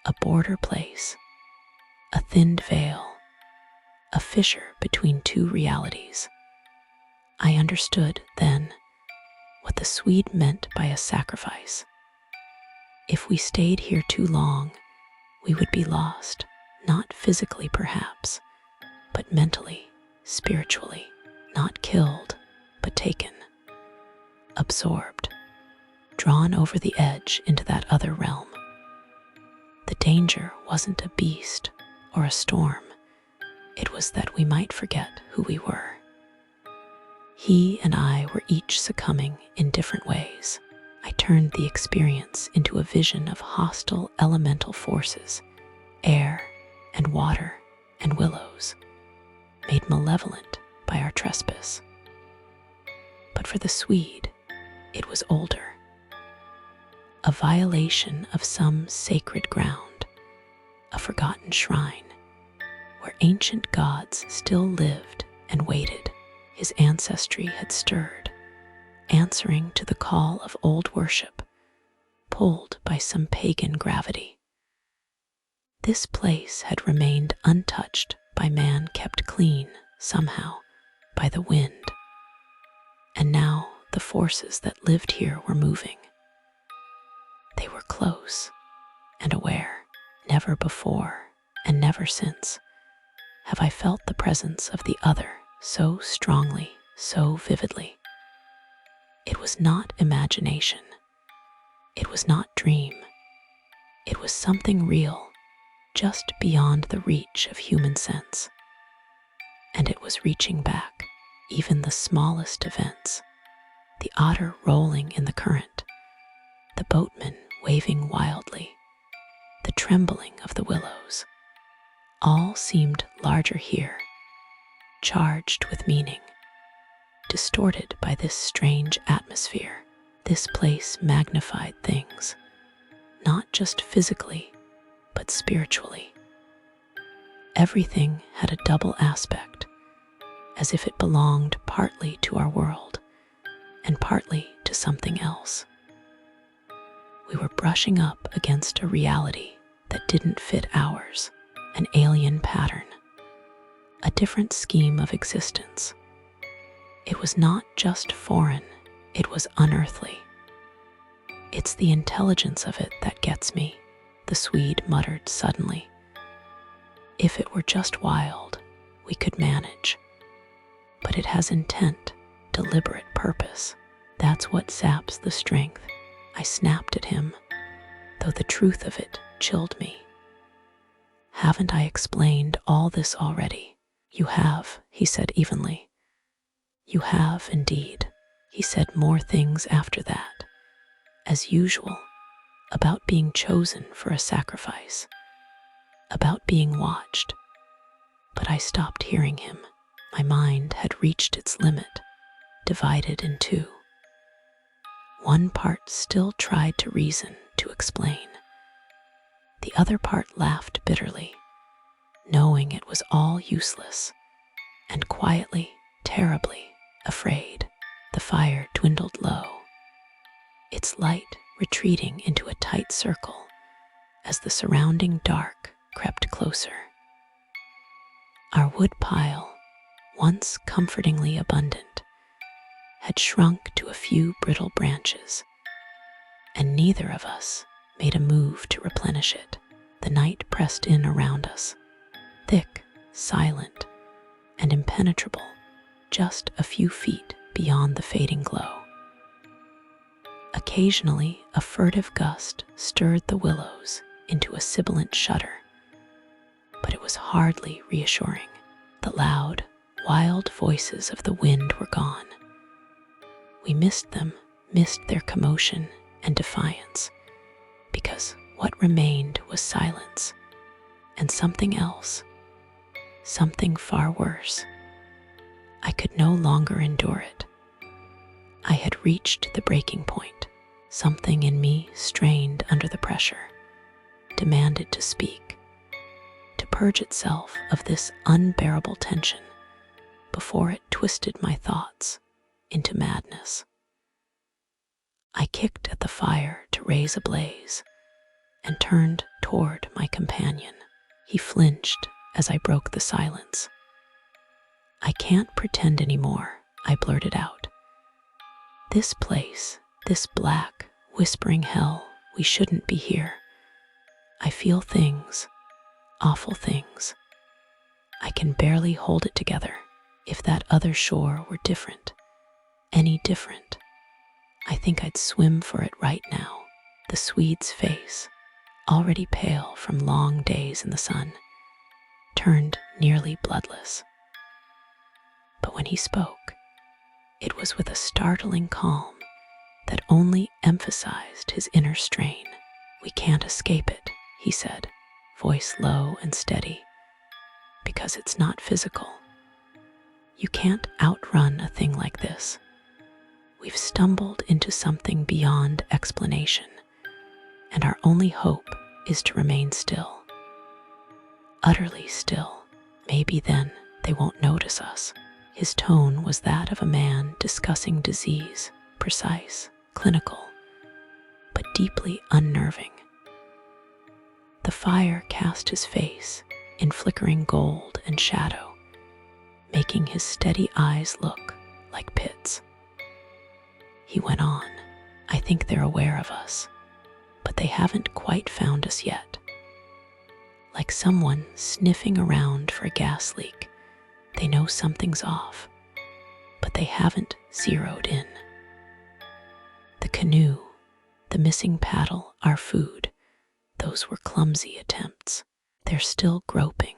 A border place, a thinned veil, a fissure between two realities. I understood then what the Swede meant by a sacrifice. If we stayed here too long, we would be lost, not physically perhaps, but mentally, spiritually, not killed, but taken, absorbed, drawn over the edge into that other realm. The danger wasn't a beast or a storm. It was that we might forget who we were. He and I were each succumbing in different ways. I turned the experience into a vision of hostile elemental forces, air and water and willows, made malevolent by our trespass. But for the Swede, it was older. A violation of some sacred ground, a forgotten shrine. where ancient gods still lived and waited. His ancestry had stirred, answering to the call of old worship, pulled by some pagan gravity. This place had remained untouched by man, kept clean, somehow, by the wind. And now the forces that lived here were moving. They were close and aware. Never before and never since have I felt the presence of the other so strongly, so vividly. It was not imagination. It was not dream. It was something real, just beyond the reach of human sense. And it was reaching back, even the smallest events. The otter rolling in the current, the boatman waving wildly, the trembling of the willows. All seemed larger here, charged with meaning, distorted by this strange atmosphere. This place magnified things, not just physically, but spiritually. Everything had a double aspect, as if it belonged partly to our world and partly to something else. We were brushing up against a reality that didn't fit ours, an alien pattern, a different scheme of existence. It was not just foreign, it was unearthly. "It's the intelligence of it that gets me," the Swede muttered suddenly. "If it were just wild, we could manage. But it has intent, deliberate purpose. That's what saps the strength." I snapped at him, though the truth of it chilled me. "Haven't I explained all this already?" "You have," he said evenly. "You have indeed." He said more things after that, as usual, about being chosen for a sacrifice, about being watched. But I stopped hearing him. My mind had reached its limit, divided in two. One part still tried to reason, to explain. The other part laughed bitterly, knowing it was all useless, and quietly, terribly afraid. The fire dwindled low, its light retreating into a tight circle as the surrounding dark crept closer. Our wood pile, once comfortingly abundant, had shrunk to a few brittle branches, and neither of us made a move to replenish it. The night pressed in around us, thick, silent, and impenetrable, just a few feet beyond the fading glow. Occasionally, a furtive gust stirred the willows into a sibilant shudder, but it was hardly reassuring. The loud, wild voices of the wind were gone. We missed them, missed their commotion and defiance, because what remained was silence, and something else, something far worse. I could no longer endure it. I had reached the breaking point. Something in me strained under the pressure, demanded to speak, to purge itself of this unbearable tension before it twisted my thoughts into madness. I kicked at the fire to raise a blaze and turned toward my companion. He flinched as I broke the silence. "I can't pretend anymore," I blurted out. "This place, this black, whispering hell, we shouldn't be here. I feel things, awful things. I can barely hold it together. If that other shore were different, any different, I think I'd swim for it right now." The Swede's face, already pale from long days in the sun, turned nearly bloodless. But when he spoke, it was with a startling calm that only emphasized his inner strain. "We can't escape it," he said, voice low and steady, "because it's not physical. You can't outrun a thing like this. We've stumbled into something beyond explanation, and our only hope is to remain still. Utterly still, Maybe then they won't notice us. His tone was that of a man discussing disease, precise, clinical, but deeply unnerving. The fire cast his face in flickering gold and shadow, making his steady eyes look like pits. He went on, I think they're aware of us, but they haven't quite found us yet. Like someone sniffing around for a gas leak, they know something's off, but they haven't zeroed in. The canoe, the missing paddle, our food, those were clumsy attempts. They're still groping.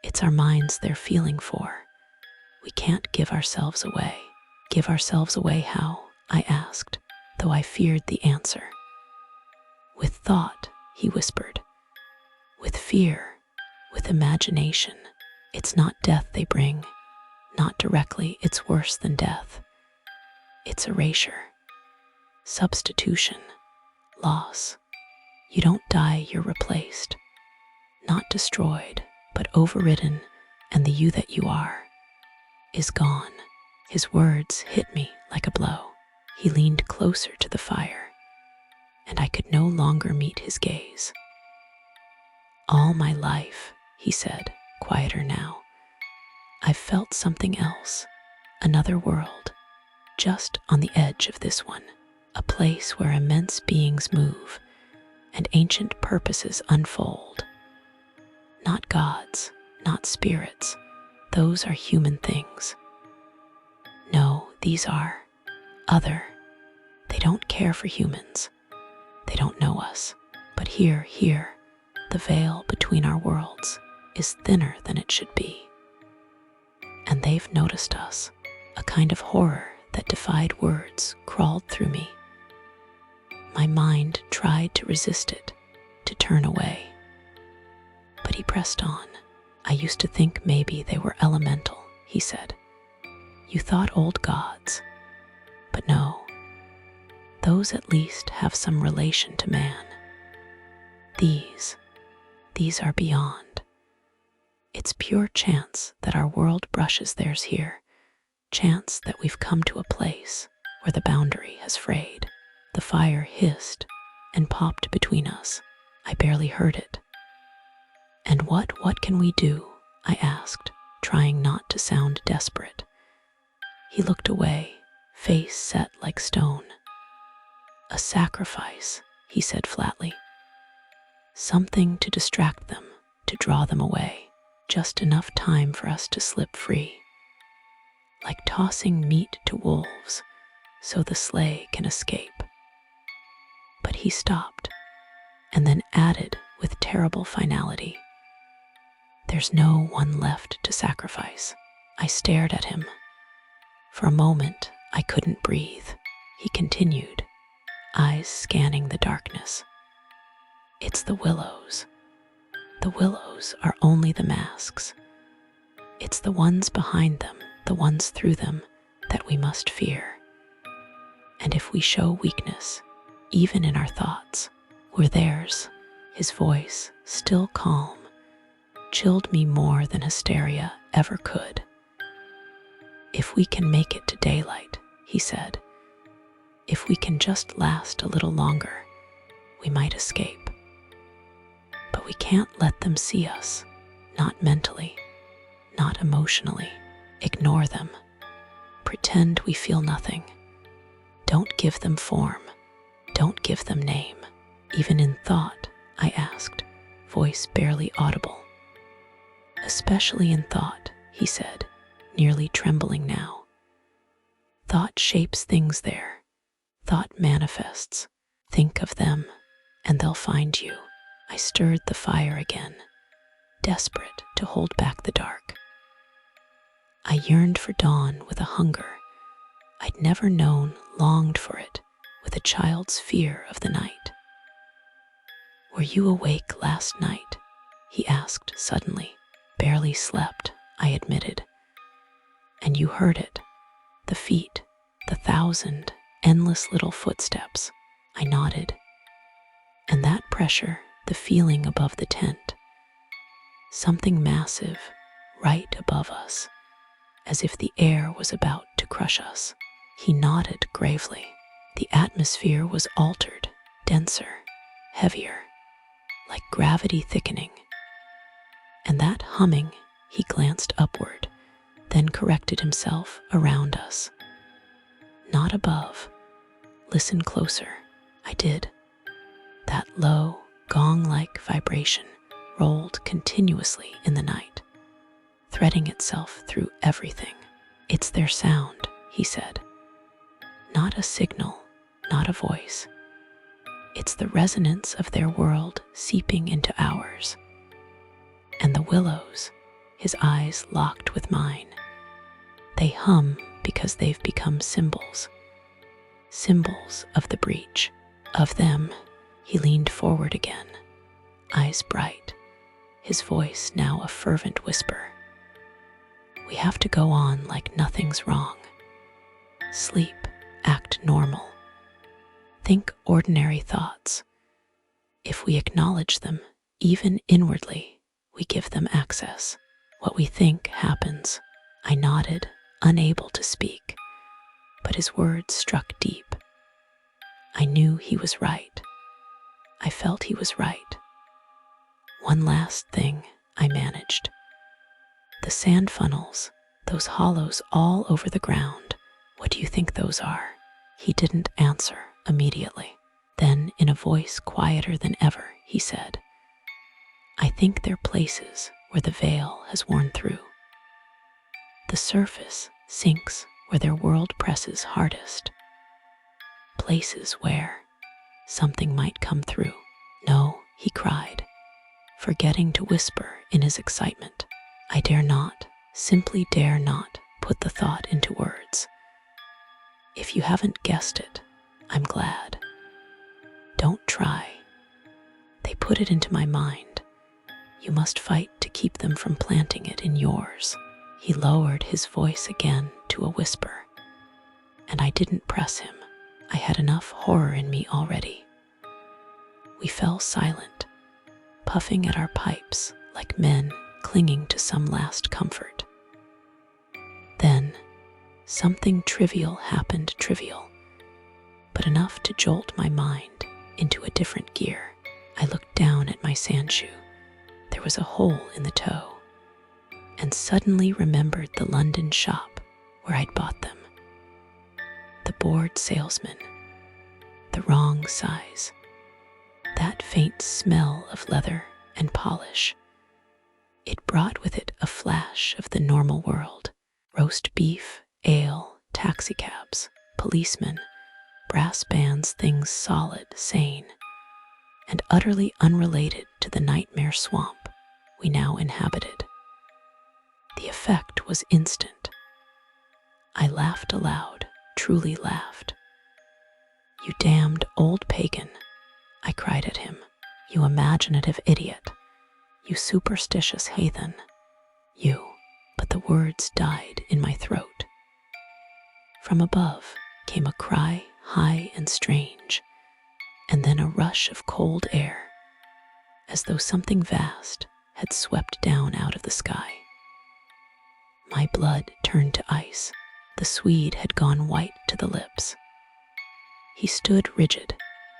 It's our minds they're feeling for. We can't give ourselves away. Give ourselves away how? I asked, though I feared the answer. With thought, he whispered. With fear, with imagination. It's not death they bring. Not directly, it's worse than death. It's erasure, substitution, loss. You don't die, you're replaced. Not destroyed, but overridden, and the you that you are is gone. His words hit me like a blow. He leaned closer to the fire, and I could no longer meet his gaze. All my life, he said, quieter now, I've felt something else, another world, just on the edge of this one, a place where immense beings move and ancient purposes unfold. Not gods, not spirits, those are human things. No, these are other. They don't care for humans. They don't know us. But here, the veil between our worlds is thinner than it should be. And they've noticed us. A kind of horror that defied words crawled through me. My mind tried to resist it, to turn away. But he pressed on. I used to think maybe they were elemental, he said. You thought old gods. But no. Those at least have some relation to man. These are beyond. It's pure chance that our world brushes theirs here. Chance that we've come to a place where the boundary has frayed. The fire hissed and popped between us. I barely heard it. And what can we do? I asked, trying not to sound desperate. He looked away, face set like stone. A sacrifice, he said flatly. Something to distract them, to draw them away. Just enough time for us to slip free. Like tossing meat to wolves, so the sleigh can escape. But he stopped, and then added with terrible finality. There's no one left to sacrifice. I stared at him. For a moment, I couldn't breathe. He continued, eyes scanning the darkness. It's the willows. The willows are only the masks. It's the ones behind them, the ones through them, that we must fear. And if we show weakness, even in our thoughts, we're theirs. His voice, still calm, chilled me more than hysteria ever could. If we can make it to daylight, he said, if we can just last a little longer, we might escape. But we can't let them see us, not mentally, not emotionally. Ignore them. Pretend we feel nothing. Don't give them form. Don't give them name. Even in thought, I asked, voice barely audible. Especially in thought, he said, nearly trembling now. Thought shapes things there. Thought manifests. Think of them, and they'll find you. I stirred the fire again, desperate to hold back the dark. I yearned for dawn with a hunger I'd never known, longed for it with a child's fear of the night. Were you awake last night? He asked suddenly. Barely slept, I admitted. And you heard it, the feet, the 1,000 endless little footsteps. I nodded. And that pressure, the feeling above the tent. something massive right above us, as if the air was about to crush us. He nodded gravely. The atmosphere was altered, denser, heavier, like gravity thickening. And that humming, he glanced upward, then corrected himself around us. Not above. Listen closer. I did. That low, gong-like vibration rolled continuously in the night, threading itself through everything. It's their sound, he said. Not a signal, not a voice. It's the resonance of their world seeping into ours. And the willows, his eyes locked with mine, they hum because they've become symbols. Symbols of the breach. Of them, he leaned forward again, eyes bright, his voice now a fervent whisper. We have to go on like nothing's wrong. Sleep, act normal. Think ordinary thoughts. If we acknowledge them, even inwardly, we give them access. What we think happens. I nodded, unable to speak, but his words struck deep. I knew he was right. I felt he was right. One last thing I managed. The sand funnels, those hollows all over the ground, what do you think those are? He didn't answer immediately. Then, in a voice quieter than ever, he said, I think they're places where the veil has worn through. The surface sinks where their world presses hardest. Places where something might come through. No, he cried, forgetting to whisper in his excitement. I dare not, simply dare not, put the thought into words. If you haven't guessed it, I'm glad. Don't try. They put it into my mind. You must fight to keep them from planting it in yours. He lowered his voice again to a whisper, and I didn't press him. I had enough horror in me already. We fell silent, puffing at our pipes like men clinging to some last comfort. Then, something trivial happened, trivial, but enough to jolt my mind into a different gear. I looked down at my sand shoe. There was a hole in the toe, and suddenly remembered the London shop where I'd bought them. The bored salesman, the wrong size, that faint smell of leather and polish. It brought with it a flash of the normal world. Roast beef, ale, taxicabs, policemen, brass bands, things solid, sane, and utterly unrelated to the nightmare swamp we now inhabited. The effect was instant. I laughed aloud, truly laughed. You damned old pagan, I cried at him. You imaginative idiot. You superstitious heathen. You. But the words died in my throat. From above came a cry, high and strange, and then a rush of cold air, as though something vast had swept down out of the sky. My blood turned to ice. The Swede had gone white to the lips. He stood rigid,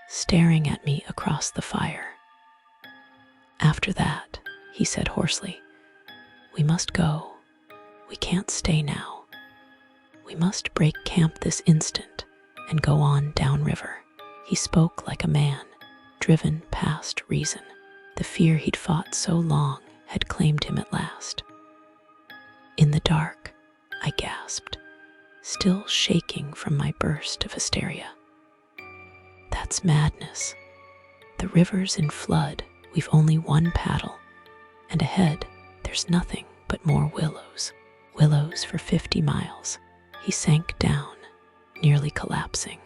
staring at me across the fire. After that, he said hoarsely, we must go. We can't stay now. We must break camp this instant and go on downriver. He spoke like a man, driven past reason. The fear he'd fought so long had claimed him at last. In the dark, I gasped, still shaking from my burst of hysteria. That's madness. The river's in flood. We've only one paddle, and ahead there's nothing but more willows. Willows for 50 miles. He sank down, nearly collapsing.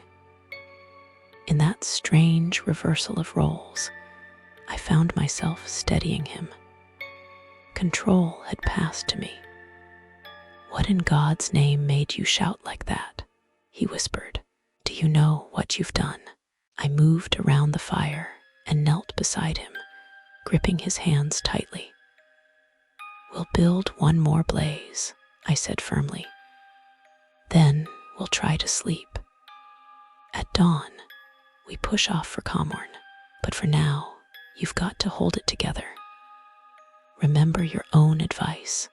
In that strange reversal of roles, I found myself steadying him. Control had passed to me. What in God's name made you shout like that? He whispered. Do you know what you've done? I moved around the fire and knelt beside him, gripping his hands tightly. We'll build one more blaze, I said firmly. Then we'll try to sleep. At dawn, we push off for Comorn, but for now, you've got to hold it together. Remember your own advice.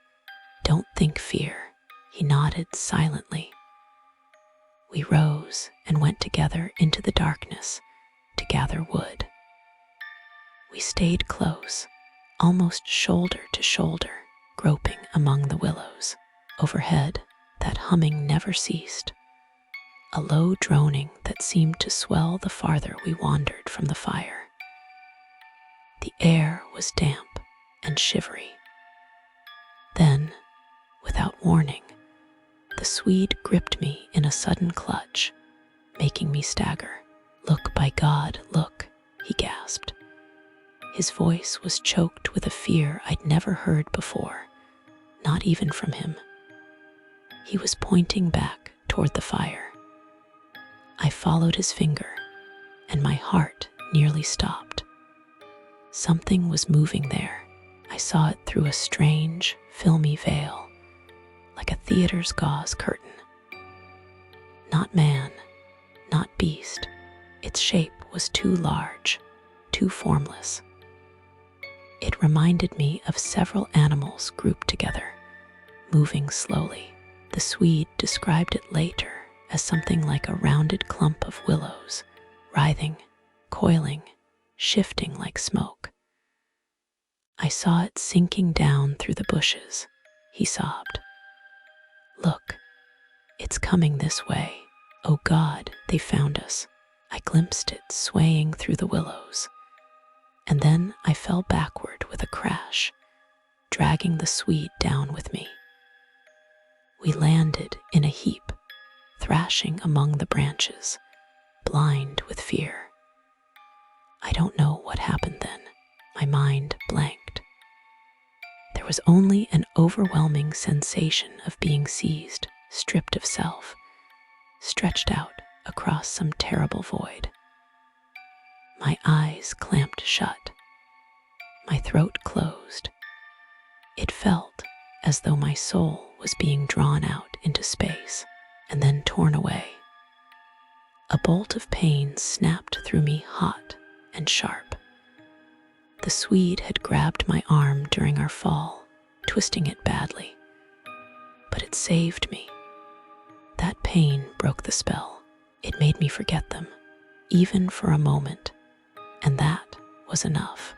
Don't think fear. He nodded silently. We rose and went together into the darkness to gather wood. We stayed close, almost shoulder to shoulder, groping among the willows. Overhead, that humming never ceased, a low droning that seemed to swell the farther we wandered from the fire. The air was damp and shivery. Then, without warning, the Swede gripped me in a sudden clutch, making me stagger. "Look, by God, look," he gasped. His voice was choked with a fear I'd never heard before, not even from him. He was pointing back toward the fire. I followed his finger, and my heart nearly stopped. Something was moving there. I saw it through a strange, filmy veil, like a theater's gauze curtain. Not man, not beast. Its shape was too large, too formless. It reminded me of several animals grouped together, moving slowly. The Swede described it later as something like a rounded clump of willows, writhing, coiling, shifting like smoke. I saw it sinking down through the bushes, he sobbed. "Look, it's coming this way. Oh God, they found us." I glimpsed it swaying through the willows, and then I fell backward with a crash, dragging the Swede down with me. We landed in a heap, thrashing among the branches, blind with fear. I don't know what happened then. My mind blanked. There was only an overwhelming sensation of being seized, stripped of self, stretched out across some terrible void. My eyes clamped shut. My throat closed. It felt as though my soul was being drawn out into space and then torn away. A bolt of pain snapped through me hot and sharp. The Swede had grabbed my arm during our fall, twisting it badly. But it saved me. That pain broke the spell. It made me forget them, even for a moment, and that was enough.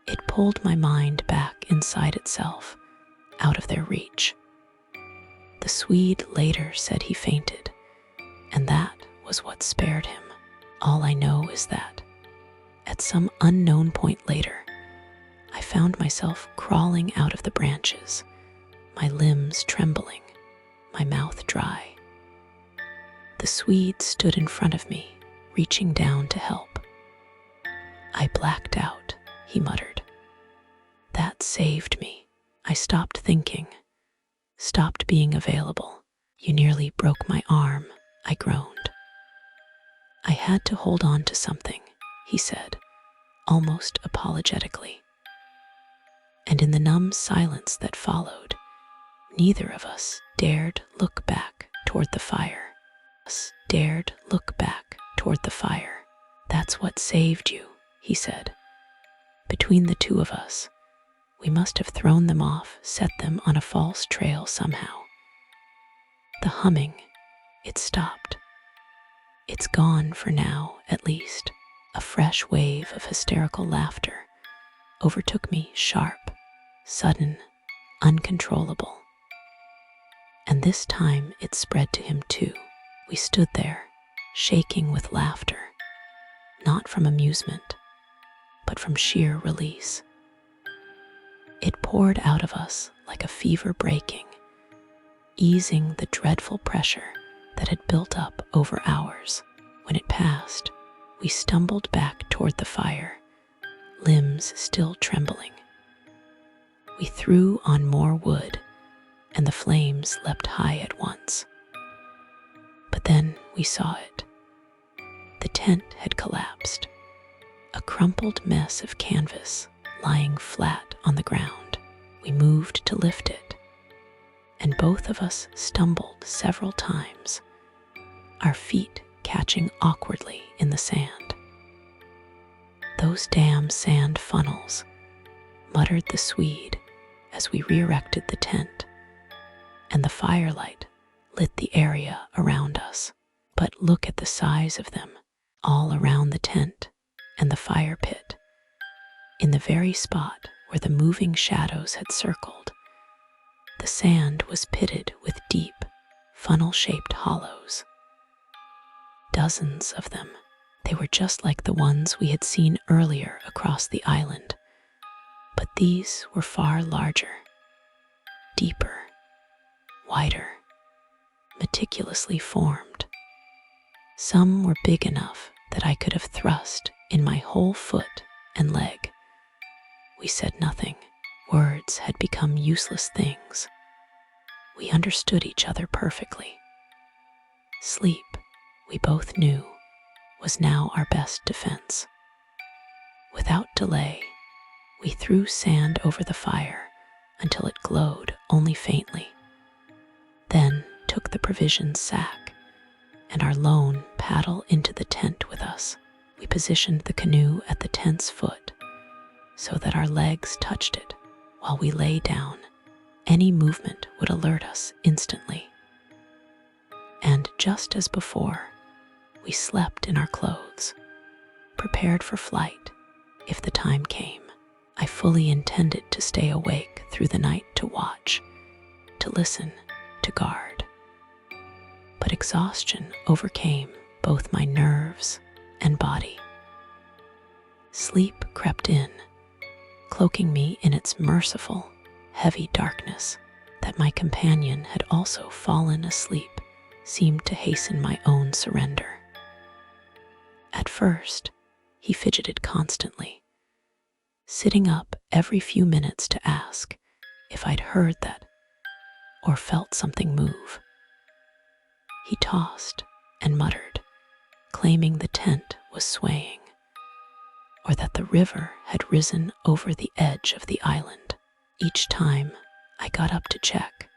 It pulled my mind back inside itself, out of their reach. The Swede later said he fainted, and that was what spared him. All I know is that, at some unknown point later, I found myself crawling out of the branches, my limbs trembling, my mouth dry. The Swede stood in front of me, reaching down to help. "I blacked out," he muttered. "That saved me. I stopped thinking, stopped being available. You nearly broke my arm," I groaned. "I had to hold on to something," he said, almost apologetically. And in the numb silence that followed, neither of us dared look back toward the fire. "That's what saved you," he said. "Between the two of us, we must have thrown them off, set them on a false trail somehow." The humming, it stopped. It's gone for now, at least. A fresh wave of hysterical laughter overtook me, sharp, sudden, uncontrollable. And this time it spread to him too. We stood there, shaking with laughter, not from amusement, but from sheer release. It poured out of us like a fever breaking, easing the dreadful pressure that had built up over hours. When it passed, we stumbled back toward the fire, limbs still trembling. We threw on more wood, and the flames leapt high at once. But then we saw it. The tent had collapsed, a crumpled mess of canvas lying flat on the ground. We moved to lift it, and both of us stumbled several times, our feet catching awkwardly in the sand. "Those damn sand funnels," muttered the Swede as we re-erected the tent, and the firelight lit the area around us. "But look at the size of them, all around the tent and the fire pit, in the very spot where the moving shadows had circled. The sand was pitted with deep, funnel-shaped hollows. Dozens of them. They were just like the ones we had seen earlier across the island, but these were far larger, deeper, wider, meticulously formed. Some were big enough that I could have thrust in my whole foot and leg." We said nothing. Words had become useless things. We understood each other perfectly. Sleep, we both knew, was now our best defense. Without delay, we threw sand over the fire until it glowed only faintly, then took the provisions sack and our lone paddle into the tent with us. We positioned the canoe at the tent's foot so that our legs touched it while we lay down. Any movement would alert us instantly. And just as before, we slept in our clothes, prepared for flight if the time came. I fully intended to stay awake through the night to watch, to listen, to guard. But exhaustion overcame both my nerves and body. Sleep crept in, cloaking me in its merciful, heavy darkness. That my companion had also fallen asleep seemed to hasten my own surrender. At first, he fidgeted constantly, sitting up every few minutes to ask if I'd heard that or felt something move. He tossed and muttered, claiming the tent was swaying, or that the river had risen over the edge of the island. Each time I got up to check,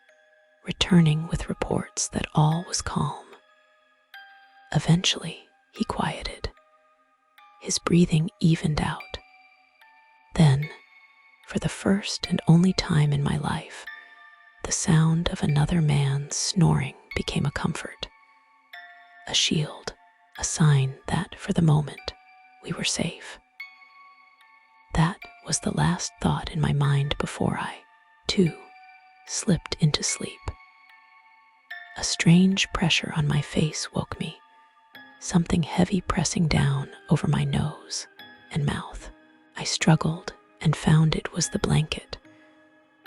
returning with reports that all was calm. Eventually, he quieted. His breathing evened out. Then, for the first and only time in my life, the sound of another man's snoring became a comfort, a shield, a sign that, for the moment, we were safe. That was the last thought in my mind before I, too, slipped into sleep. A strange pressure on my face woke me, something heavy pressing down over my nose and mouth. I struggled and found it was the blanket,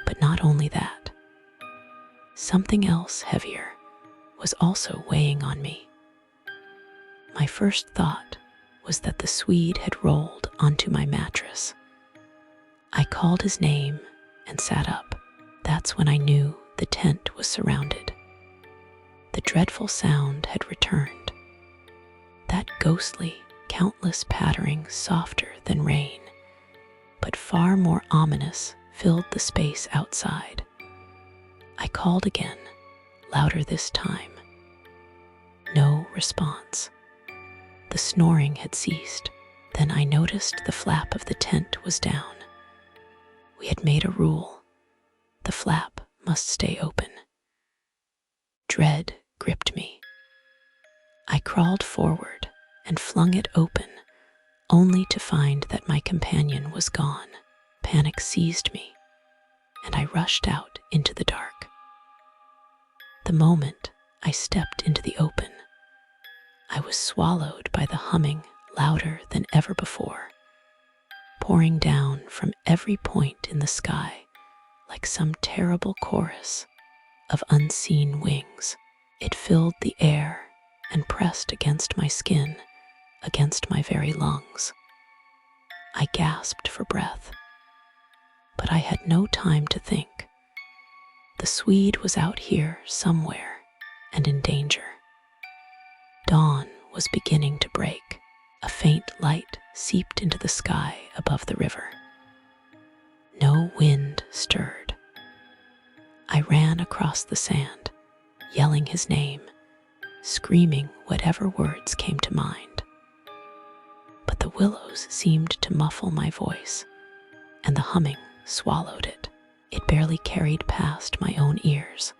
but not only that. Something else heavier was also weighing on me. My first thought was that the Swede had rolled onto my mattress. I called his name and sat up. That's when I knew the tent was surrounded. The dreadful sound had returned. That ghostly, countless pattering, softer than rain, but far more ominous, filled the space outside. I called again, louder this time. No response. The snoring had ceased. Then I noticed the flap of the tent was down. We had made a rule. The flap must stay open. Dread gripped me. I crawled forward and flung it open, only to find that my companion was gone. Panic seized me, and I rushed out into the dark. The moment I stepped into the open, I was swallowed by the humming louder than ever before, pouring down from every point in the sky like some terrible chorus of unseen wings. It filled the air and pressed against my skin, against my very lungs. I gasped for breath, but I had no time to think. The Swede was out here somewhere and in danger. Dawn was beginning to break. A faint light seeped into the sky above the river. No wind stirred. I ran across the sand, yelling his name, screaming whatever words came to mind. But the willows seemed to muffle my voice, and the humming swallowed it. It barely carried past my own ears.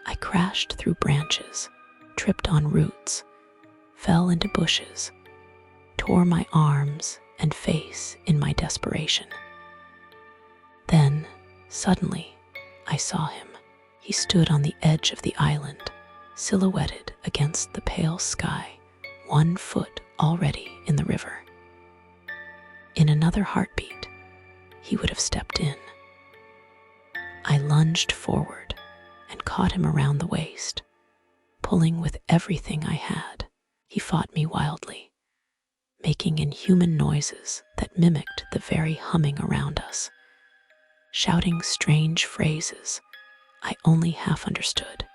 I crashed through branches, tripped on roots, fell into bushes, tore my arms and face in my desperation. Then, suddenly, I saw him. He stood on the edge of the island, silhouetted against the pale sky, 1 foot already in the river. In another heartbeat, he would have stepped in. I lunged forward and caught him around the waist, pulling with everything I had. He fought me wildly, making inhuman noises that mimicked the very humming around us, shouting strange phrases I only half understood,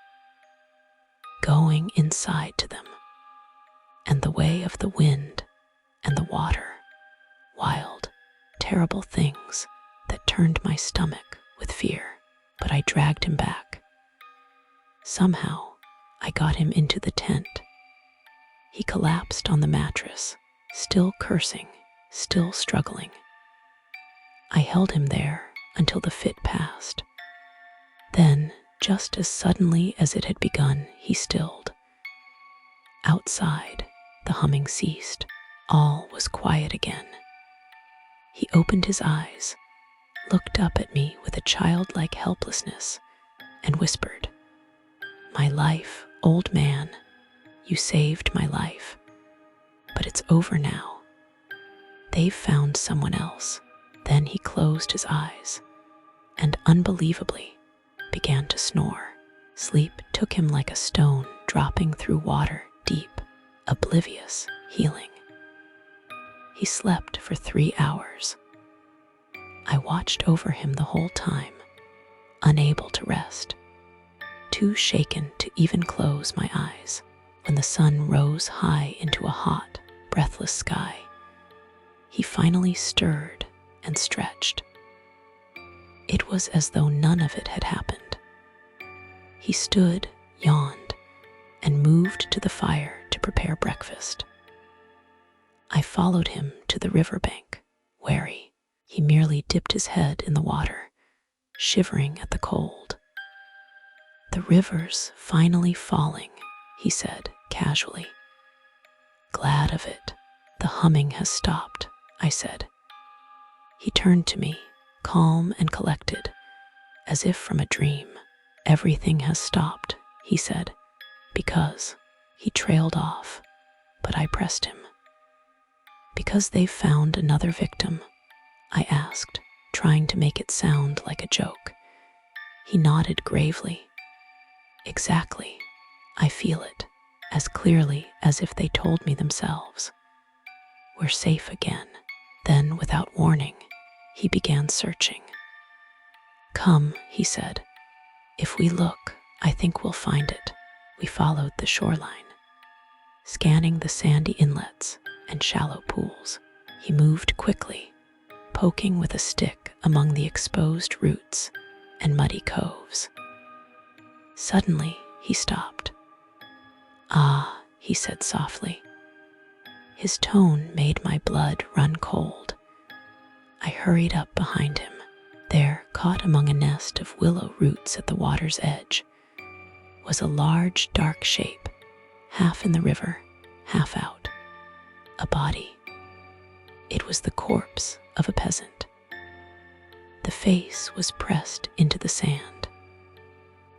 going inside to them, and the way of the wind and the water, wild, terrible things that turned my stomach with fear. But I dragged him back. Somehow, I got him into the tent. He collapsed on the mattress, still cursing, still struggling. I held him there until the fit passed. Then, just as suddenly as it had begun, he stilled. Outside, the humming ceased. All was quiet again. He opened his eyes, looked up at me with a childlike helplessness, and whispered, "My life, old man, you saved my life, but it's over now. They've found someone else." Then he closed his eyes and, unbelievably, began to snore. Sleep took him like a stone dropping through water, deep, oblivious, healing. He slept for 3 hours. I watched over him the whole time, unable to rest, too shaken to even close my eyes. When the sun rose high into a hot, breathless sky, he finally stirred and stretched. It was as though none of it had happened. He stood, yawned, and moved to the fire to prepare breakfast. I followed him to the riverbank, wary. He merely dipped his head in the water, shivering at the cold. "The river's finally falling," he said casually. "Glad of it. The humming has stopped," I said. He turned to me, calm and collected, as if from a dream. "Everything has stopped," he said, "because..." He trailed off, but I pressed him. "Because they've found another victim?" I asked, trying to make it sound like a joke. He nodded gravely. "Exactly. I feel it, as clearly as if they told me themselves. We're safe again." Then, without warning, he began searching. "Come," he said. "If we look, I think we'll find it." We followed the shoreline, scanning the sandy inlets and shallow pools. He moved quickly, poking with a stick among the exposed roots and muddy coves. Suddenly, he stopped. "Ah," he said softly. His tone made my blood run cold. I hurried up behind him. There, caught among a nest of willow roots at the water's edge, was a large, dark shape, half in the river, half out. A body. It was the corpse of a peasant. The face was pressed into the sand.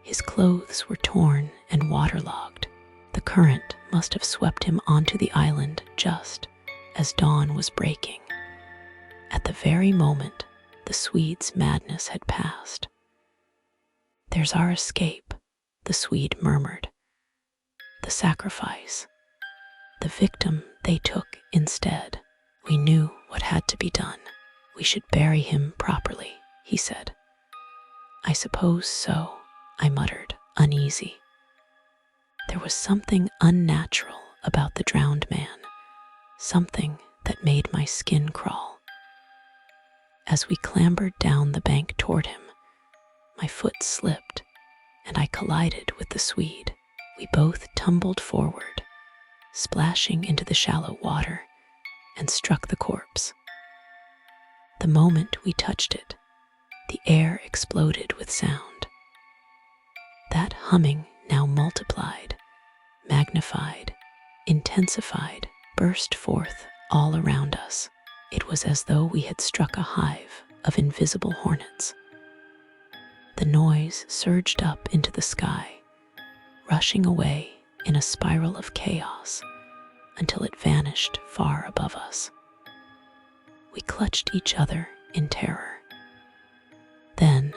His clothes were torn and waterlogged. The current must have swept him onto the island just as dawn was breaking. At the very moment the Swede's madness had passed. "There's our escape," the Swede murmured. "The sacrifice. The victim they took instead. We knew what had to be done. We should bury him properly," he said. "I suppose so," I muttered, uneasy. There was something unnatural about the drowned man, something that made my skin crawl. As we clambered down the bank toward him, My foot slipped, and I collided with the Swede. We both tumbled forward, splashing into the shallow water, and struck the corpse. The moment we touched it, the air exploded with sound. That humming now multiplied, magnified, intensified, burst forth all around us. It was as though we had struck a hive of invisible hornets. The noise surged up into the sky, rushing away in a spiral of chaos until it vanished far above us. We clutched each other in terror. Then,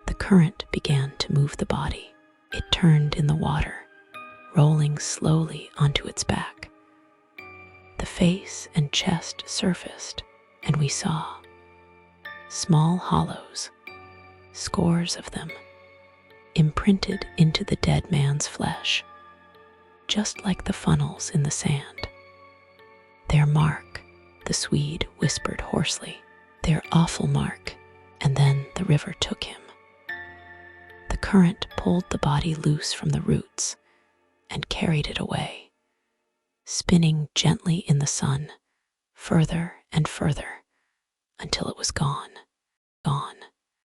the current began to move the body. It turned in the water, rolling slowly onto its back. The face and chest surfaced, and we saw small hollows, scores of them, imprinted into the dead man's flesh, just like the funnels in the sand. "Their mark," the Swede whispered hoarsely. "Their awful mark." And then the river took him. The current pulled the body loose from the roots and carried it away, spinning gently in the sun, further and further, until it was gone.